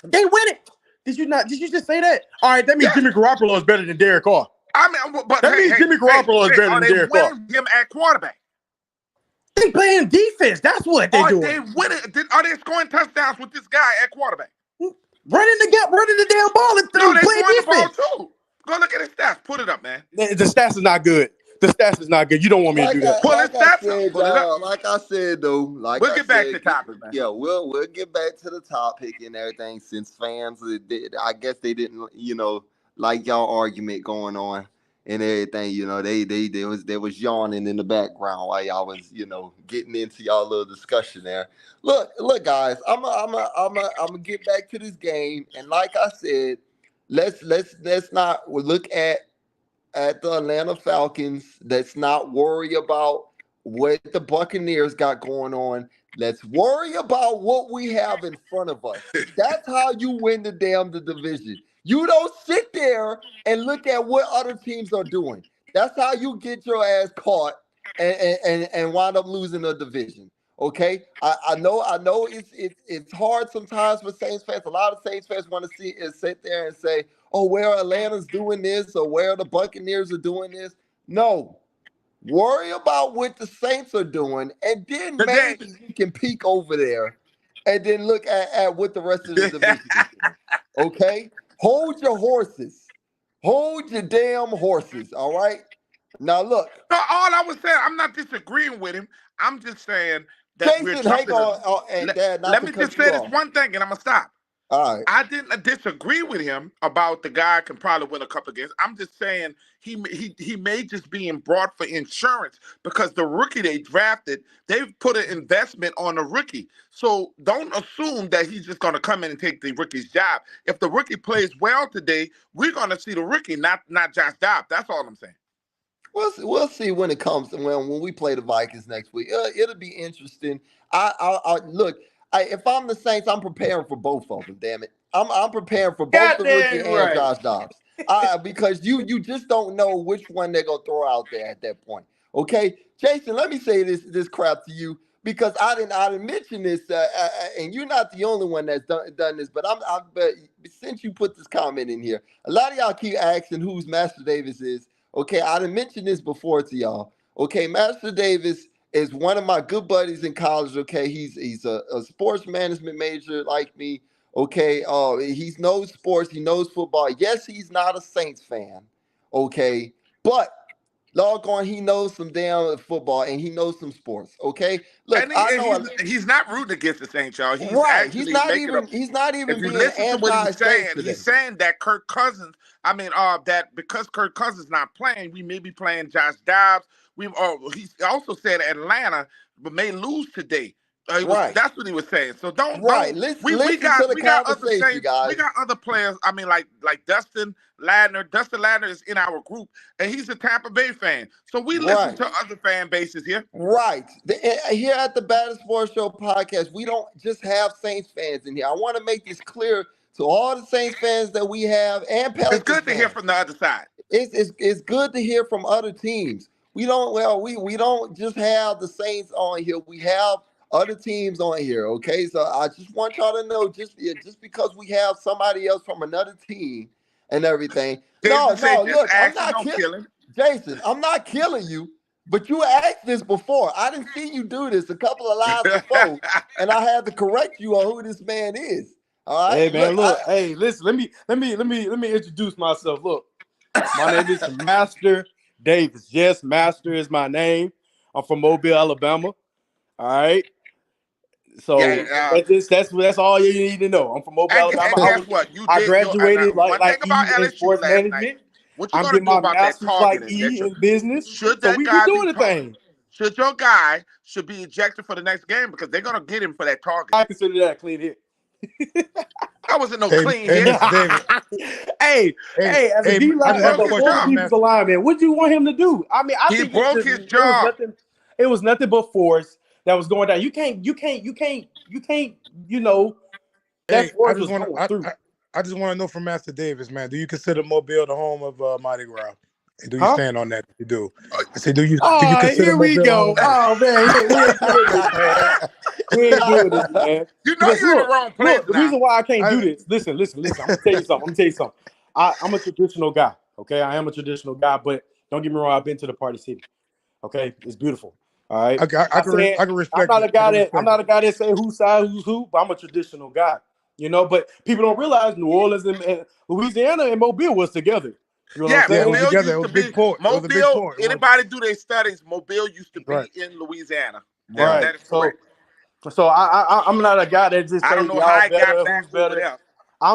they win it. Did you just say that? All right, that means Yes. Jimmy Garoppolo is better than Derek Carr. I mean, but That means Jimmy Garoppolo is better are than they Derek Carr. winning him at quarterback? They playing defense. That's what they Are doing. they winning? Are they scoring touchdowns with this guy at quarterback? Running the damn ball and No, they playing throwing the ball defense. too. Go look at his stats. Put it up, man. The stats is not good. The stats is not good. You don't want me to do that. Pull his stats up. Pull it up. Like I said though, like We'll I get back said, to the topic, man. yeah, we'll get back to the topic and everything. Since fans, I guess they didn't, like y'all argument going on and everything. There was yawning in the background while y'all was, getting into y'all little discussion there. Look, guys, I'm gonna get back to this game, and like I said, let's not look at the Atlanta Falcons. Let's not worry about what the Buccaneers got going on. Let's worry about what we have in front of us. That's how you win the division. You don't sit there and look at what other teams are doing. That's how you get your ass caught and wind up losing a division. Okay, I know it's hard sometimes for Saints fans. A lot of Saints fans want to sit there and say, oh, where Atlanta's doing this or where the Buccaneers are doing this. No. Worry about what the Saints are doing, and then maybe you can peek over there and then look at what the rest of the division is doing. Okay? Hold your horses. Hold your damn horses, all right? Now, look. No, all I was saying, I'm not disagreeing with him. I'm just saying that Jason, we're hang jumping. on. And Dad, Let me just say this one thing, and I'm going to stop. All right. I didn't disagree with him about the guy can probably win a couple of games. I'm just saying he may just being brought for insurance because the rookie they drafted, they've put an investment on the rookie. So don't assume that he's just going to come in and take the rookie's job. If the rookie plays well today, we're going to see the rookie, not Josh Dobbs. That's all I'm saying. We'll see when it comes to when we play the Vikings next week. It'll be interesting. I look. If I'm the Saints, I'm preparing for both of them. Damn it, I'm preparing for both the rookie and Josh Dobbs. Because you just don't know which one they're gonna throw out there at that point. Okay, Jason, let me say this crap to you because I didn't mention this, and you're not the only one that's done this. But but since you put this comment in here, a lot of y'all keep asking who's Master Davis is. Okay, I didn't mention this before to y'all. Okay, Master Davis is one of my good buddies in college. Okay, he's a sports management major like me. Okay, he knows sports, he knows football. Yes, he's not a Saints fan. Okay, but doggone, he knows some damn football and he knows some sports. Okay, look, he's not rooting against the Saints, y'all. He's right. actually He's not even if you being listen to what he's saying, anti-Saints today. he's saying that Kirk Cousins. I mean, that because Kirk Cousins not playing, we may be playing Josh Dobbs. He also said Atlanta may lose today. Right. That's what he was saying. So don't. We got other Saints. guys. We got other players. I mean, like Dustin Ladner. Dustin Ladner is in our group, and he's a Tampa Bay fan. So we listen to other fan bases here. Right. Here at the Batter Sports Show podcast, we don't just have Saints fans in here. I want to make this clear to all the Saints fans that we have and Pelicans It's good to hear from the other side. It's good to hear from other teams. We don't just have the Saints on here. We have other teams on here. Okay, so I just want y'all to know, just because we have somebody else from another team and everything. Look, I'm not killing Jason. I'm not killing you. But you asked this before. I didn't see you do this a couple of lives before, and I had to correct you on who this man is. All right. Hey man, hey, listen. Let me introduce myself. Look, my name is Master Davis. Yes, Master is my name. I'm from Mobile, Alabama. All right. So that's all you need to know. I'm from Mobile, Alabama. Guess what? I graduated like E in sports management. What you I'm gonna getting do my about master's that like targeting? E in business. Should So that we guy doing the thing? Should your guy be ejected for the next game because they're gonna get him for that target? I consider that a clean hit. That wasn't no clean hit. Mr. David. Hey, as a D line, as a former defensive lineman, what do you want him to do? I mean, I think broke his job. It was nothing but force that was going down. You can't. You know, that force was going through. I just want to know from Master Davis, man. Do you consider Mobile the home of Mardi Gras? And do you Huh? stand on that? You do. Uh, I say, do you Oh, consider here we Mobile go. home? Oh man, we ain't doing this, man. We ain't doing this, man. You know Because you're in the wrong place the now. reason why I can't I, do this. Listen. I'm gonna tell you something. I'm a traditional guy. Okay, I am a traditional guy, but don't get me wrong. I've been to the Party City. Okay, it's beautiful. All right. I can I respect it. I can I'm respect not it. a guy that say whose side, who's who, but I'm a traditional guy. But people don't realize New Orleans and Louisiana and Mobile was together. You know what I'm Yeah, Yeah, it was saying? Mobile together. It used was to a big be port. It was a big Mobile. port. It was Anybody do their studies? Mobile used to right. be in Louisiana. That Right. Right. that is So correct. I'm not a guy that just I say don't know y'all how it got better, back who's over better. there.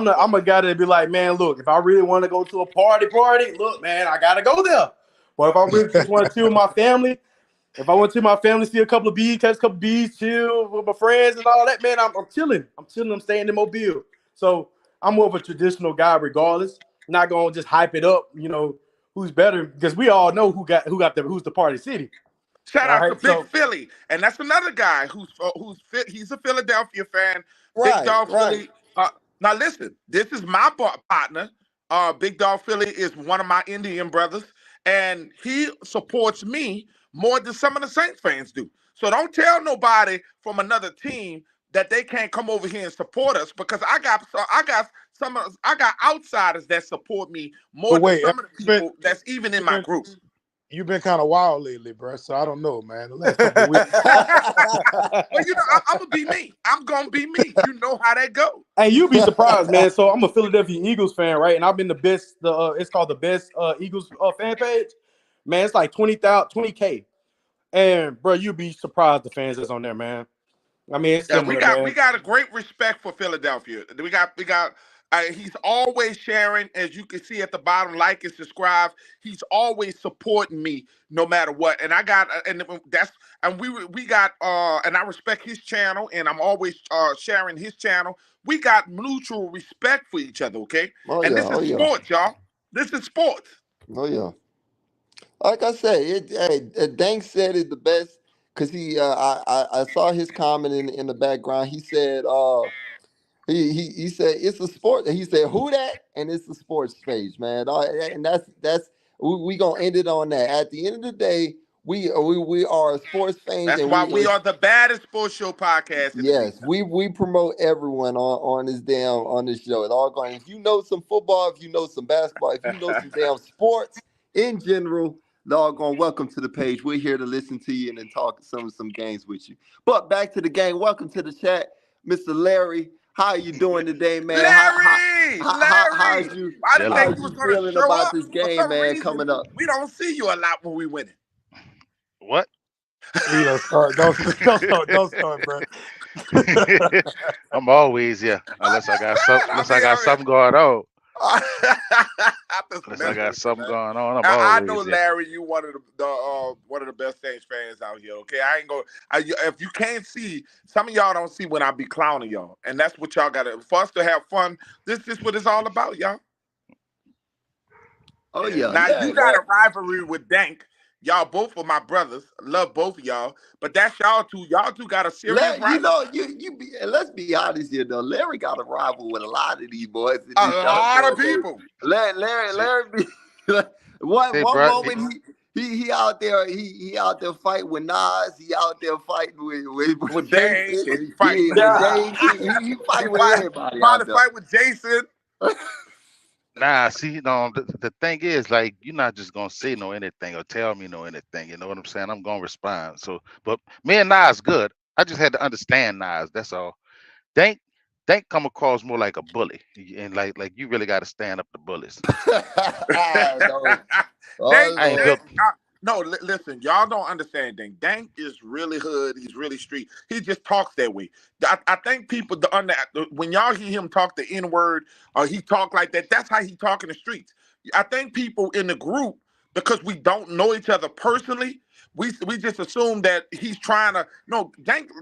But I'm a guy that be like, man, look, if I really want to go to a party, look, man, I gotta go there. But if I really just want to chill with my family, if I went to my family, see a couple of bees, catch a couple of bees, chill with my friends and all that, man, I'm chilling. I'm chilling. I'm staying in Mobile. So I'm more of a traditional guy, regardless. Not gonna just hype it up, who's better, because we all know who's the Party City. shout All out to right. Big So Philly, and that's another guy he's a Philadelphia fan. Big Right, Dog right. Philly. Now listen, this is my partner. Big Dog Philly is one of my Indian brothers, and he supports me more than some of the Saints fans do. So don't tell nobody from another team that they can't come over here and support us because I got outsiders that support me But more than wait, some of the people that's even in you've my been group. you've been kind of wild lately, bro. So I don't know, man. The last couple of weeks. Well, I'm gonna be me. I'm gonna be me. You know how that go. hey, you'd be surprised, man. So I'm a Philadelphia Eagles fan, right? And I've been it's called the best Eagles fan page. Man, it's like 20K. And bro, you'd be surprised the fans that's on there, man. I mean, it's Yeah, similar, we man. got a great respect for Philadelphia. We got. He's always sharing, as you can see at the bottom, like and subscribe. He's always supporting me no matter what, and I got and we got and I respect his channel, and I'm always sharing his channel. We got mutual respect for each other, okay? Oh And yeah, this oh is yeah, sports, y'all. This is sports. oh yeah. Like I said, Dank said it the best because I saw his comment in the background. He said he said it's a sport. He said who that, and it's the sports page, man. And that's we gonna end it on that. At the end of the day, we are sports fans, That's and why we are the baddest sports show podcast in the yes, nation. we promote everyone on this show. It all going. If you know some football, if you know some basketball, if you know some damn sports in general, doggone welcome to the page. We're here to listen to you and then talk some games with you. But back to the game. Welcome to the chat, Mr. Larry. How are you doing today, man? Larry, I didn't Chilling. think How's you was you gonna feeling show about up. this For game, some man? reason, Coming up. we don't see you a lot when we winning. What? You know, start. Don't start, bro. I'm always here, I'm unless I just got some, saying. unless I got something going on. I'm just Unless I messing got with you, something man. going on, I'm I know, always here. Larry, you one of the best Saints fans out here. Okay, I ain't going. If you can't see, some of y'all don't see when I be clowning y'all, and that's what y'all got to. For us to have fun, this is what it's all about, y'all. Oh Yeah. yeah, Now you got Larry. a rivalry with Dank. Y'all both are my brothers. Love both of y'all. But that's y'all two. Y'all two got a serious You rivalry. know, you be and let's be honest here though. Larry got a rival with a lot of these boys in A this lot of doggone thing. people. See, Larry be one see, one bro. moment he out there he out there fighting with Nas, he out there fighting with With Dank, Jason, and he fighting yeah, with with Yeah. Dave, he he fighting with fight everybody trying to out there. fight with Jason. Nah, see, no, the thing is, like, you're not just gonna say no anything or tell me no anything. You know what I'm saying? I'm gonna respond. So, but me and Nas good. I just had to understand Nas. That's all. Think, think come across more like a bully, and like you really got to stand up to bullies. No, Dank, I ain't oh built. Dank, no, listen, y'all don't understand Dank. Dank is really hood. He's really street. He just talks that way. I think people when y'all hear him talk the N word or he talk like that, that's how he talk in the streets. I think people in the group, because we don't know each other personally, we just assume that he's trying to. No,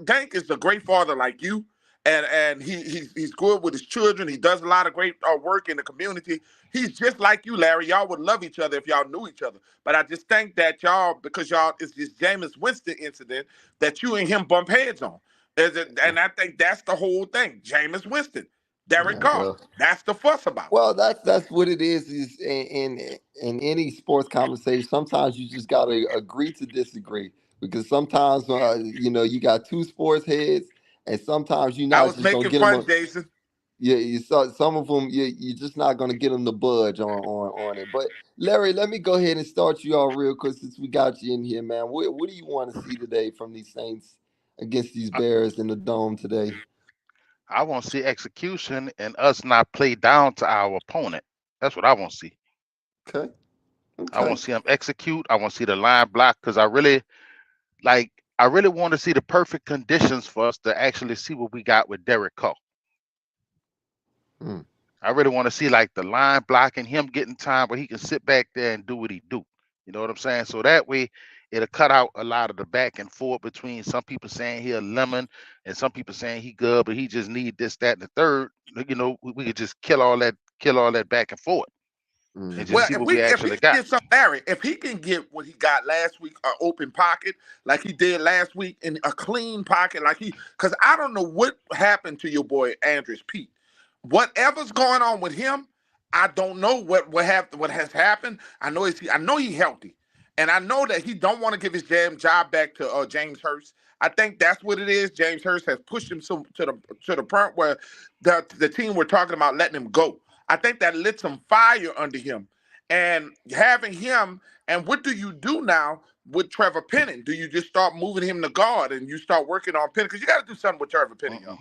Dank is a great father like you. And he's good with his children. He does a lot of great work in the community. He's just like you, Larry. Y'all would love each other if y'all knew each other. But I just think that y'all, because y'all, it's this Jameis Winston incident that you and him bump heads on. And I think that's the whole thing. Jameis Winston. Derek Yeah, Carr. well, That's the fuss about. well, that's what it is. Is in any sports conversation, sometimes you just gotta agree to disagree because sometimes you got two sports heads, and sometimes you're I not was just gonna making get them. fun, Jason. Yeah, you saw some of them. You're just not gonna get them to budge on it. But Larry, let me go ahead and start you off real quick since we got you in here, man. What do you want to see today from these Saints against these I, Bears in the dome today? I want to see execution and us not play down to our opponent. That's what I want to see. Okay, I okay. want to see them execute. I want to see the line block because I really want to see the perfect conditions for us to actually see what we got with Derek Carr. Hmm. I really want to see like the line blocking, him getting time where he can sit back there and do what he do. You know what I'm saying? So that way it'll cut out a lot of the back and forth between some people saying he a lemon and some people saying he good, but he just need this, that, and the third. We could just kill all that back and forth and just Well, Hmm. see if what we we if he actually can got. get some Larry, if he can get what he got last week, an open pocket like he did last week, in a clean pocket like because I don't know what happened to your boy Andrews Pete. Whatever's going on with him, I don't know what has happened. I know he healthy, and I know that he don't want to give his job back to James Hurst. I think that's what it is. James Hurst has pushed him to the point where the team were talking about letting him go. I think that lit some fire under him. And having him, and what do you do now with Trevor Penning? Do you just start moving him to guard and you start working on Penning? Because you got to do something with Trevor Penning, Mm-mm. y'all.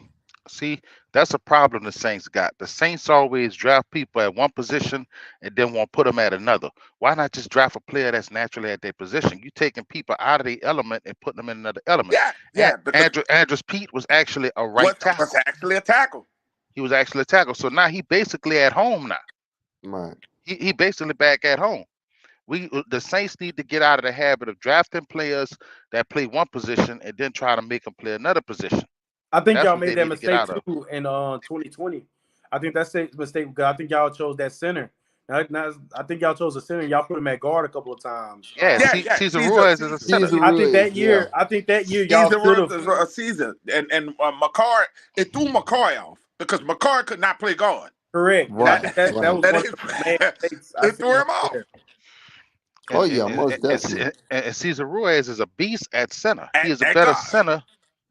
See, that's a problem the Saints got. The Saints always draft people at one position and then won't put them at another. Why not just draft a player that's naturally at their position? You taking people out of the element and putting them in another element. Yeah, yeah, because Andrews Pete was actually a right was tackle. actually a tackle. He was actually a tackle. So now he basically at home now. Right. He basically back at home. The Saints need to get out of the habit of drafting players that play one position and then try to make them play another position. I think That's y'all what they made that need to get mistake out of. too in 2020. I think that's a mistake because I think y'all chose that center. I think y'all chose a center. Y'all put him at guard a couple of times. Yeah, Yeah, yeah. Caesar Caesar, Ruiz is a Caesar, center. Caesar Ruiz, yeah. I think that year y'all Caesar should runs have. a season, and McCoy, it threw McCoy off because McCoy could not play guard. Correct, and I Right, think that right. was That one is, of the main mistakes I it seen threw him him off. there. Oh And, yeah, and, most definitely. and Caesar Ruiz is a beast at center. He is a At better guard. center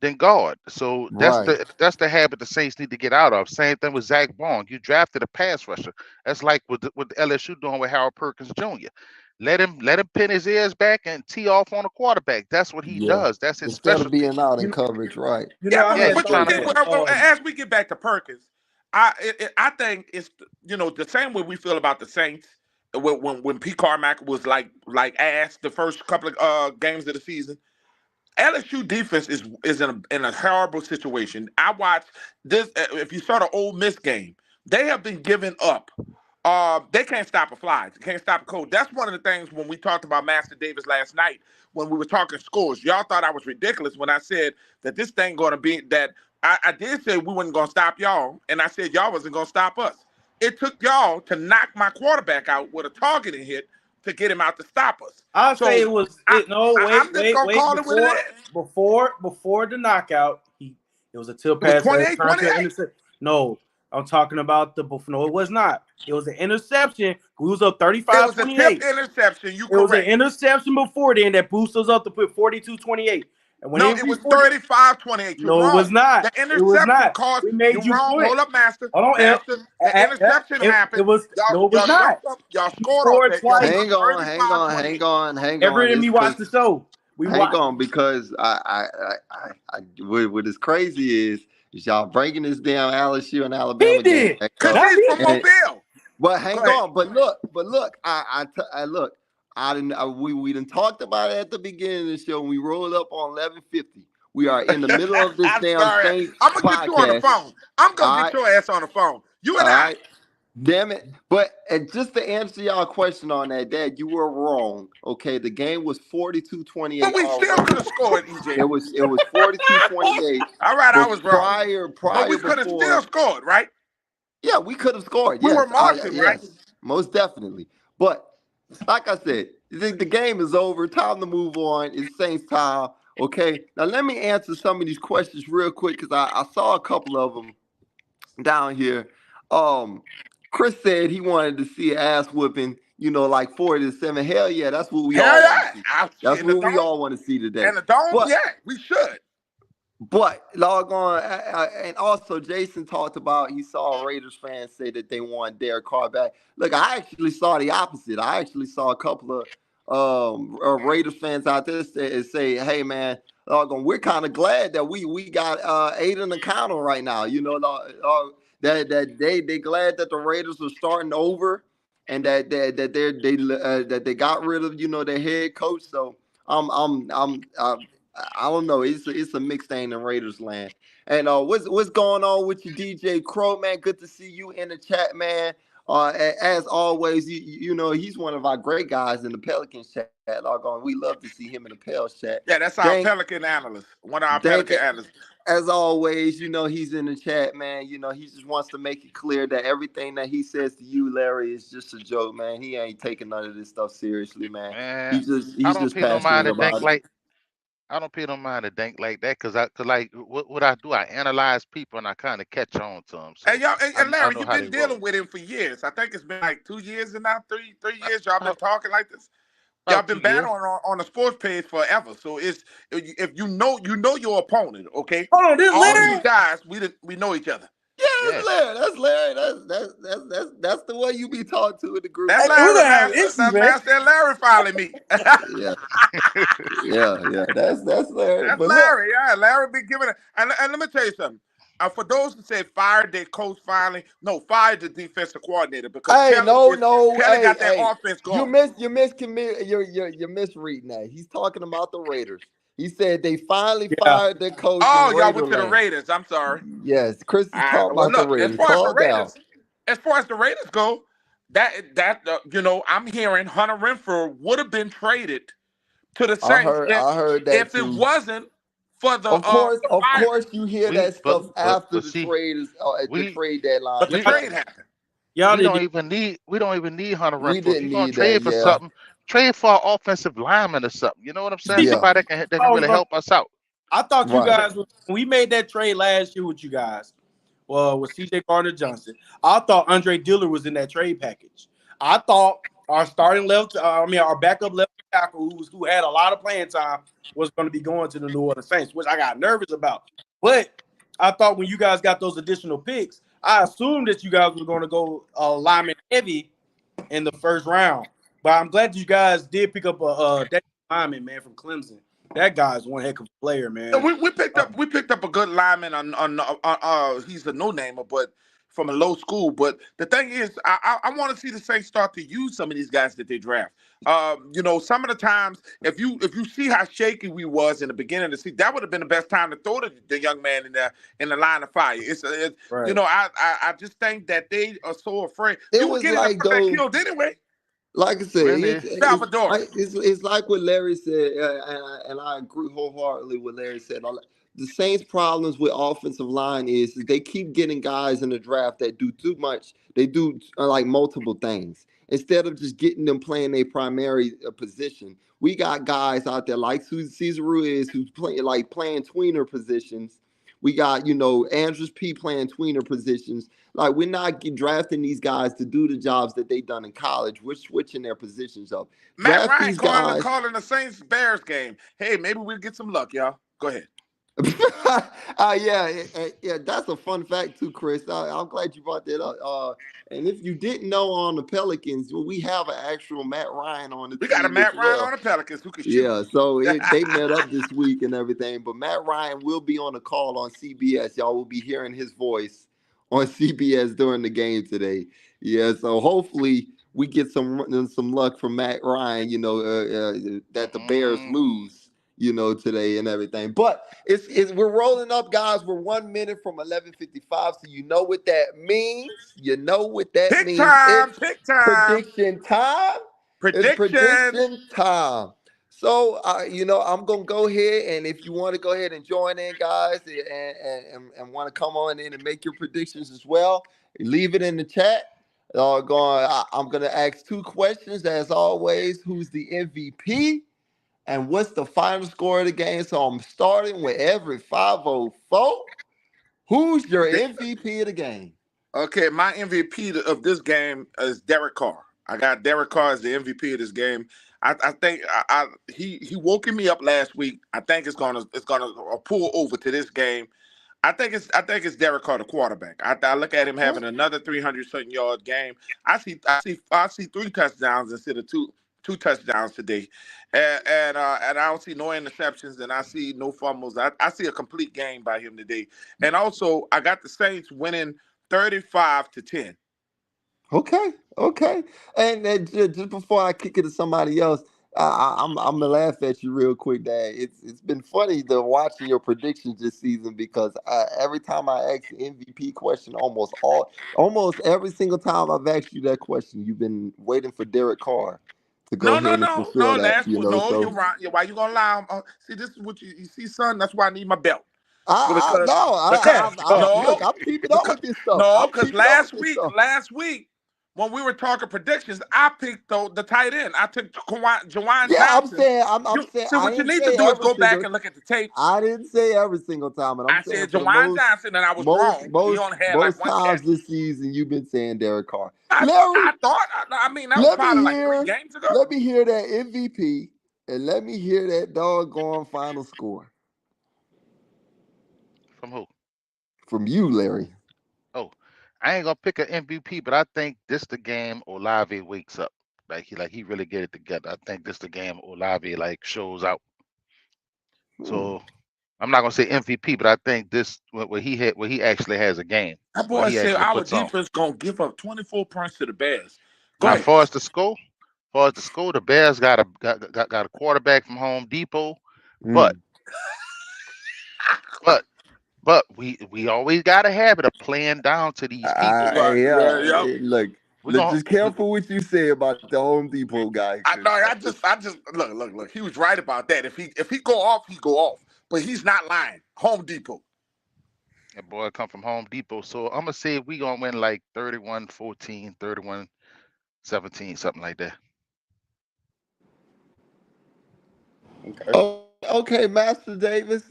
than guard. So Right. that's the habit the Saints need to get out of. Same thing with Zach Bond. You drafted a pass rusher. That's like what the LSU doing with Harold Perkins Jr. Let him pin his ears back and tee off on a quarterback. That's what he Yeah. does. That's his Instead of specialty. being out in You, coverage, right. Yeah, I but Yeah, had he but you trying thought to get put. that. as we get back to Perkins, I think it's the same way we feel about the Saints when P Carmack was like ass the first couple of games of the season. LSU defense is in a horrible situation. I watched this. If you saw the Ole Miss game, they have been giving up. They can't stop a fly. They can't stop a cold. That's one of the things when we talked about Master Davis last night when we were talking scores. Y'all thought I was ridiculous when I said that this thing going to be that. I did say we wasn't going to stop y'all, and I said y'all wasn't going to stop us. It took y'all to knock my quarterback out with a targeting hit to get him out to stop us. I'll say So it was it. No, I'm just gonna wait. call it what it is. Before the knockout, it was a tilt It was pass that 28, turned to 28. intercept. No, I'm talking about no, it was not. It was an interception. We was up It was a tip 35-28. interception. You It was an correct. interception before then that boosted us up to put 42-28. And when No, it it was reached 40, 35-28. You're no, it was wrong. not. The It was interception not. caused We you made you wrong. point. Hold up, Master. Hold on, Master, the interception it happened. was no, it was Y'all not. jumped up. Y'all We scored off scored that. Y'all was twice. up Hang on, hang on, hang 35-28. on, hang on. Every time It's we because watched the show, we hang watched. on because what is crazy is y'all breaking this down LSU and He Alabama game did, back Because up. not he's me. from And Mobile. but Go hang ahead. on, but look, I look. I didn't. We done talked about it at the beginning of the show. And we rolled up on 11:50. We are in the middle of this I'm damn sorry. Saints I'm going to get you on the podcast. phone. I'm going to All get right, your ass on the phone. You and all I. right. Damn it. But just to answer y'all question on that, Dad, you were wrong. Okay, the game was 42-28 But we still already. could have scored, EJ. It was 42-28. All right, I But was wrong. But prior we could have still before, scored, right? yeah, we could have scored. We Yes, were marching, right? yes, most definitely. But like I said, the game is over. Time to move on. It's Saints time. Okay. Now let me answer some of these questions real quick because I saw a couple of them down here. Um, Chris said he wanted to see an ass whooping, like 40-7. Hell yeah, that's what we Hell all want to yeah. see. Out That's in the what we dome. all want to see today. And the dome, But yeah, we should. log on, and also Jason talked about he saw Raiders fans say that they want Derek Carr back. Look, I actually saw the opposite. I actually saw a couple of Raiders fans out there say, "Hey man, we're kind of glad that we got Aiden O'Connell right now. That they glad that the Raiders are starting over, and that they got rid of their head coach. So I don't know. It's a mixed thing in Raiders land. And what's going on with you, DJ Crow, man? Good to see you in the chat, man. As always, he's one of our great guys in the Pelicans chat. Loggone, we love to see him in the Pels chat. Yeah, that's our Dank, Pelican analyst. One of our Dank, Pelican analysts. as always, he's in the chat, man. He just wants to make it clear that everything that he says to you, Larry, is just a joke, man. He ain't taking none of this stuff seriously, man. Man, He's I don't just pay no passionate mind to think about it. like I don't pay no mind to think like that cause like what I do, I analyze people and I kind of catch on to them. And So y'all, I, and I Larry, know you've how they been dealing roll. with him for years. I think it's been like 2 years and now three A- years. Y'all been About, talking like this. Y'all about been 2 years. battling on the sports page forever. So it's if you know your opponent, okay. Hold on, this All Larry? these guys, we know each other. Yeah, Yeah. that's Larry. That's Larry. That's the way you be talked to in the group That Hey, chat, we're Larry gonna man. have master, issues, that man. master and Larry finally meet. Yeah, yeah. That's Larry. That's But look, Larry. Yeah, Larry be giving it. And let me tell you something. For those who say fired their coach finally, no, fired the defensive coordinator because hey, no, Kelly hey, got that hey. offense You going. miss you miscommu you're misreading that. He's talking about the Raiders. He said they finally Yeah. fired their coach in Oh, y'all went to the Raiderland. Raiders. I'm sorry. Yes, Chris is talking Well, about the look, Raiders. Calm down. As far as the Raiders go, I'm hearing Hunter Renfro would have been traded to the Saints I heard that if it too. wasn't for the Of firing. course, you hear we that stuff after but the see, trade is at the we trade deadline. But the we But trade happened. Y'all need to we don't even need Hunter we Renfro. If didn't you're gonna need that. trade for Yeah, something, trade for an offensive lineman or something. You know what I'm saying? see. yeah, Somebody that I can was really gonna. help us out. I thought you right. guys when we made that trade last year with you guys. Well, with CJ Gardner Johnson, I thought Andre Dillard was in that trade package. I thought our starting our backup left tackle, who had a lot of playing time, was going to be going to the New Orleans Saints, which I got nervous about. But I thought when you guys got those additional picks, I assumed that you guys were going to go lineman heavy in the first round. But I'm glad you guys did pick up that lineman, man, from Clemson. That guy's one heck of a player, And man. we picked up a good lineman he's a no namer, but from a low school. But the thing is, I want to see the Saints start to use some of these guys that they draft. Some of the times, if you see how shaky we was in the beginning of the season, that would have been the best time to throw the young man in the line of fire. Right. I just think that they are so afraid. It You were was getting a like person that though. killed anyway, Like I said, Really? Salvador. it's like what Larry said, and I agree wholeheartedly with Larry said. The Saints' problems with offensive line is they keep getting guys in the draft that do too much. They do like multiple things instead of just getting them playing their primary position. We got guys out there like Cesar Ruiz who's playing tweener positions. We got Andrews P playing tweener positions. Like we're not drafting these guys to do the jobs that they done in college. We're switching their positions up. Matt Draft Ryan these calling guys. calling the Saints Bears game. Hey, maybe we'll get some luck, y'all. Go ahead. Yeah, that's a fun fact too, Chris. I'm glad you brought that up. And if you didn't know on the Pelicans, well, we have an actual Matt Ryan on the We got a team as Matt Ryan on well. the Pelicans who can shoot. Yeah, so they met up this week and everything. But Matt Ryan will be on the call on CBS. Y'all will be hearing his voice on CBS during the game today. Yeah, so hopefully we get some luck from Matt Ryan. That the Bears Mm, lose. Today and everything. But we're rolling up, guys. We're 1 minute from 11:55, so you know what that means. You know what that Pick means. time, It's pick time. prediction time. It's Prediction. prediction time. So, I'm gonna go ahead, and if you want to go ahead and join in, guys, and want to come on in and make your predictions as well, leave it in the chat. I'm gonna ask two questions as always. Who's the MVP? And what's the final score of the game? So I'm starting with every 504. Who's your MVP of the game? Okay, my MVP of this game is Derek Carr. I got Derek Carr as the MVP of this game. I think he woken me up last week. I think it's gonna pull over to this game. I think it's Derek Carr, the quarterback. I look at him having another 300 something yard game. I see 3 touchdowns instead of two touchdowns today, and I don't see no interceptions and I see no fumbles. I see a complete game by him today, and also I got the Saints winning 35-10. Okay. And just before I kick it to somebody else, I'm gonna laugh at you real quick, Dad. It's been funny to watching your predictions this season because every time I ask the MVP question, almost every single time I've asked you that question, you've been waiting for Derek Carr to go No, ahead no, and no, fulfill no. that. That's what. No, you're So right. Why you gonna lie? See, this is what you see, son. That's why I need my belt. I Because no, because look, no, I'm keeping up because with this stuff. no, I'm because keeping up with this stuff. last week when we were talking predictions, I picked the tight end. I took Jawan Yeah, Johnson. I'm saying See, I what you didn't need to say do is every go back single. and look at the tape. I didn't say every single time, and I'm I saying said for the Jawan Johnson, and I was most wrong. He most only had like most one catch. times this season, you've been saying Derek Carr. I, Larry, I thought. I mean, that was let me probably like three hear, games ago. let me hear that MVP, and let me hear that doggone final score From who? from you, Larry. Oh, I ain't gonna pick an MVP, but I think this the game Olave wakes up. Like he really get it together. I think this the game Olave like shows out. Hmm. So I'm not gonna say MVP, but I think this where he actually has a game That where boy he said actually our puts on. defense gonna give up 24 points to the Bears. Go Now ahead. far as the score, the Bears got a quarterback from Home Depot, but Hmm. but but we always got a habit of playing down to these people. Right. Yeah. Yeah. Yep. Look, We're look, gonna just we, careful what you say about the Home Depot guy, I because know. I just look. He was right about that. If he go off, he go off. But he's not lying. Home Depot. that boy come from Home Depot. So I'm gonna say we gonna win like 31-14, 31-17, something like that. Okay. Okay, Master Davis,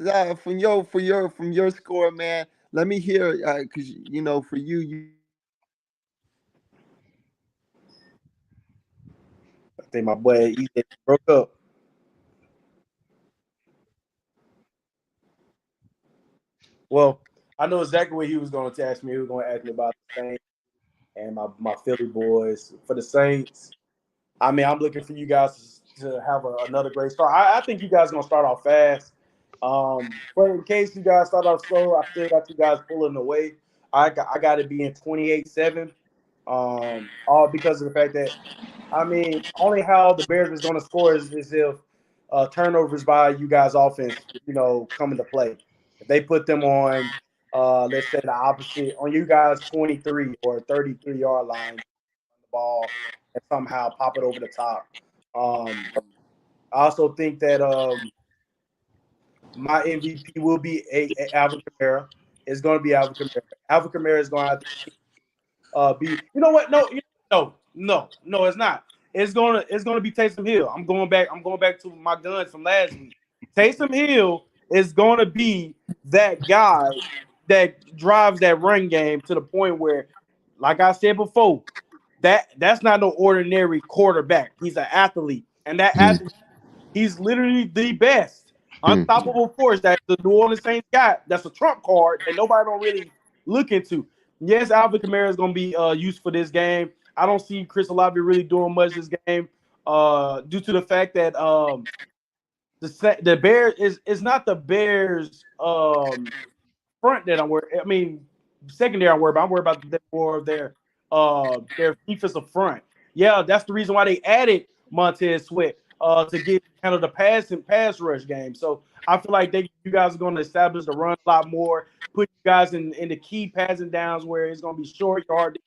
from your score, man. Let me hear, because for you I think my boy EJ broke up. Well, I know exactly what he was going to ask me. He was going to ask me about the Saints and my Philly boys. For the Saints, I mean, I'm looking for you guys to have another great start. I think you guys are going to start off fast. But in case you guys start off slow, I still got you guys pulling away. I got to be in 28-7. All because of the fact that I mean, only how the Bears is going to score is if turnovers by you guys' offense, come into play. If they put them on, let's say the opposite, on you guys' 23 or 33-yard line, the ball and somehow pop it over the top. Um, I also think that my MVP will be Alvin Kamara. It's going to be Alvin Kamara. Alvin Kamara is going to have to be. You know what? No, no, it's not. It's gonna be Taysom Hill. I'm going back. I'm going back to my guns from last week. Taysom Hill is going to be that guy that drives that run game to the point where, like I said before, that's not no ordinary quarterback. He's an athlete, and that mm, athlete, he's literally the best mm. unstoppable force that the New Orleans Saints got. That's a trump card that nobody don't really look into. Yes, Alvin Kamara is going to be used for this game. I don't see Chris Olave really doing much this game due to the fact that the Bears is not the Bears front that I'm worried. I mean, secondary I'm worried about. I'm worried about the more of their defensive front. Yeah, that's the reason why they added Montez Sweat to get kind of the pass rush game. So I feel like you guys are going to establish the run a lot more, put you guys in the key passing downs where it's going to be short yard.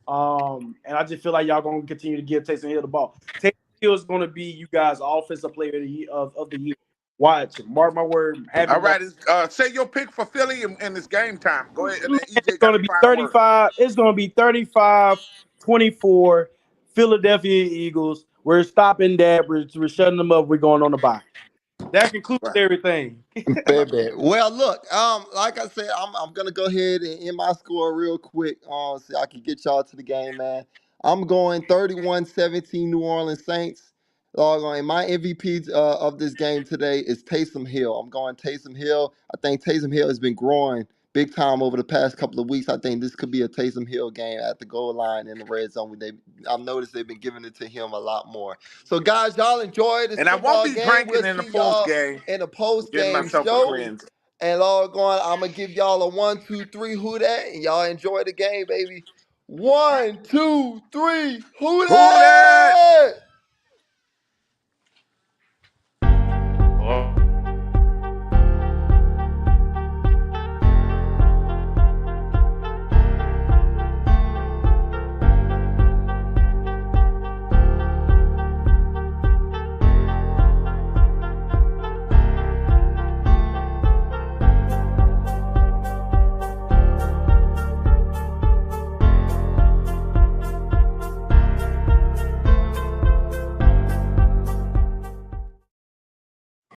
And I just feel like y'all going to continue to give Taysom Hill the ball. Taysom Hill is going to be you guys' offensive player of the year. Watch, mark my word, have All it right. right. Say your pick for Philly in this game time. Go ahead. And Man, then it's EJ going got to the be final word. 35. It's going to be 35-24 Philadelphia Eagles. We're stopping that. We're shutting them up. We're going on the bye. That concludes Right. everything. Right. Baby. Well, look, like I said, I'm gonna go ahead and end my score real quick, so I can get y'all to the game, man. I'm going 31-17 New Orleans Saints. Log on. And my MVP of this game today is Taysom Hill. I'm going Taysom Hill. I think Taysom Hill has been growing big time over the past couple of weeks. I think this could be a Taysom Hill game at the goal line in the red zone. I've noticed they've been giving it to him a lot more. So, guys, y'all enjoy this And I won't football be game. drinking We'll in the see post y'all game. in a post Getting game myself a show. cleanse. And Lord going, I'm gonna give y'all a 1, 2, 3, who that? And y'all enjoy the game, baby. 1, 2, 3, who Who that? that?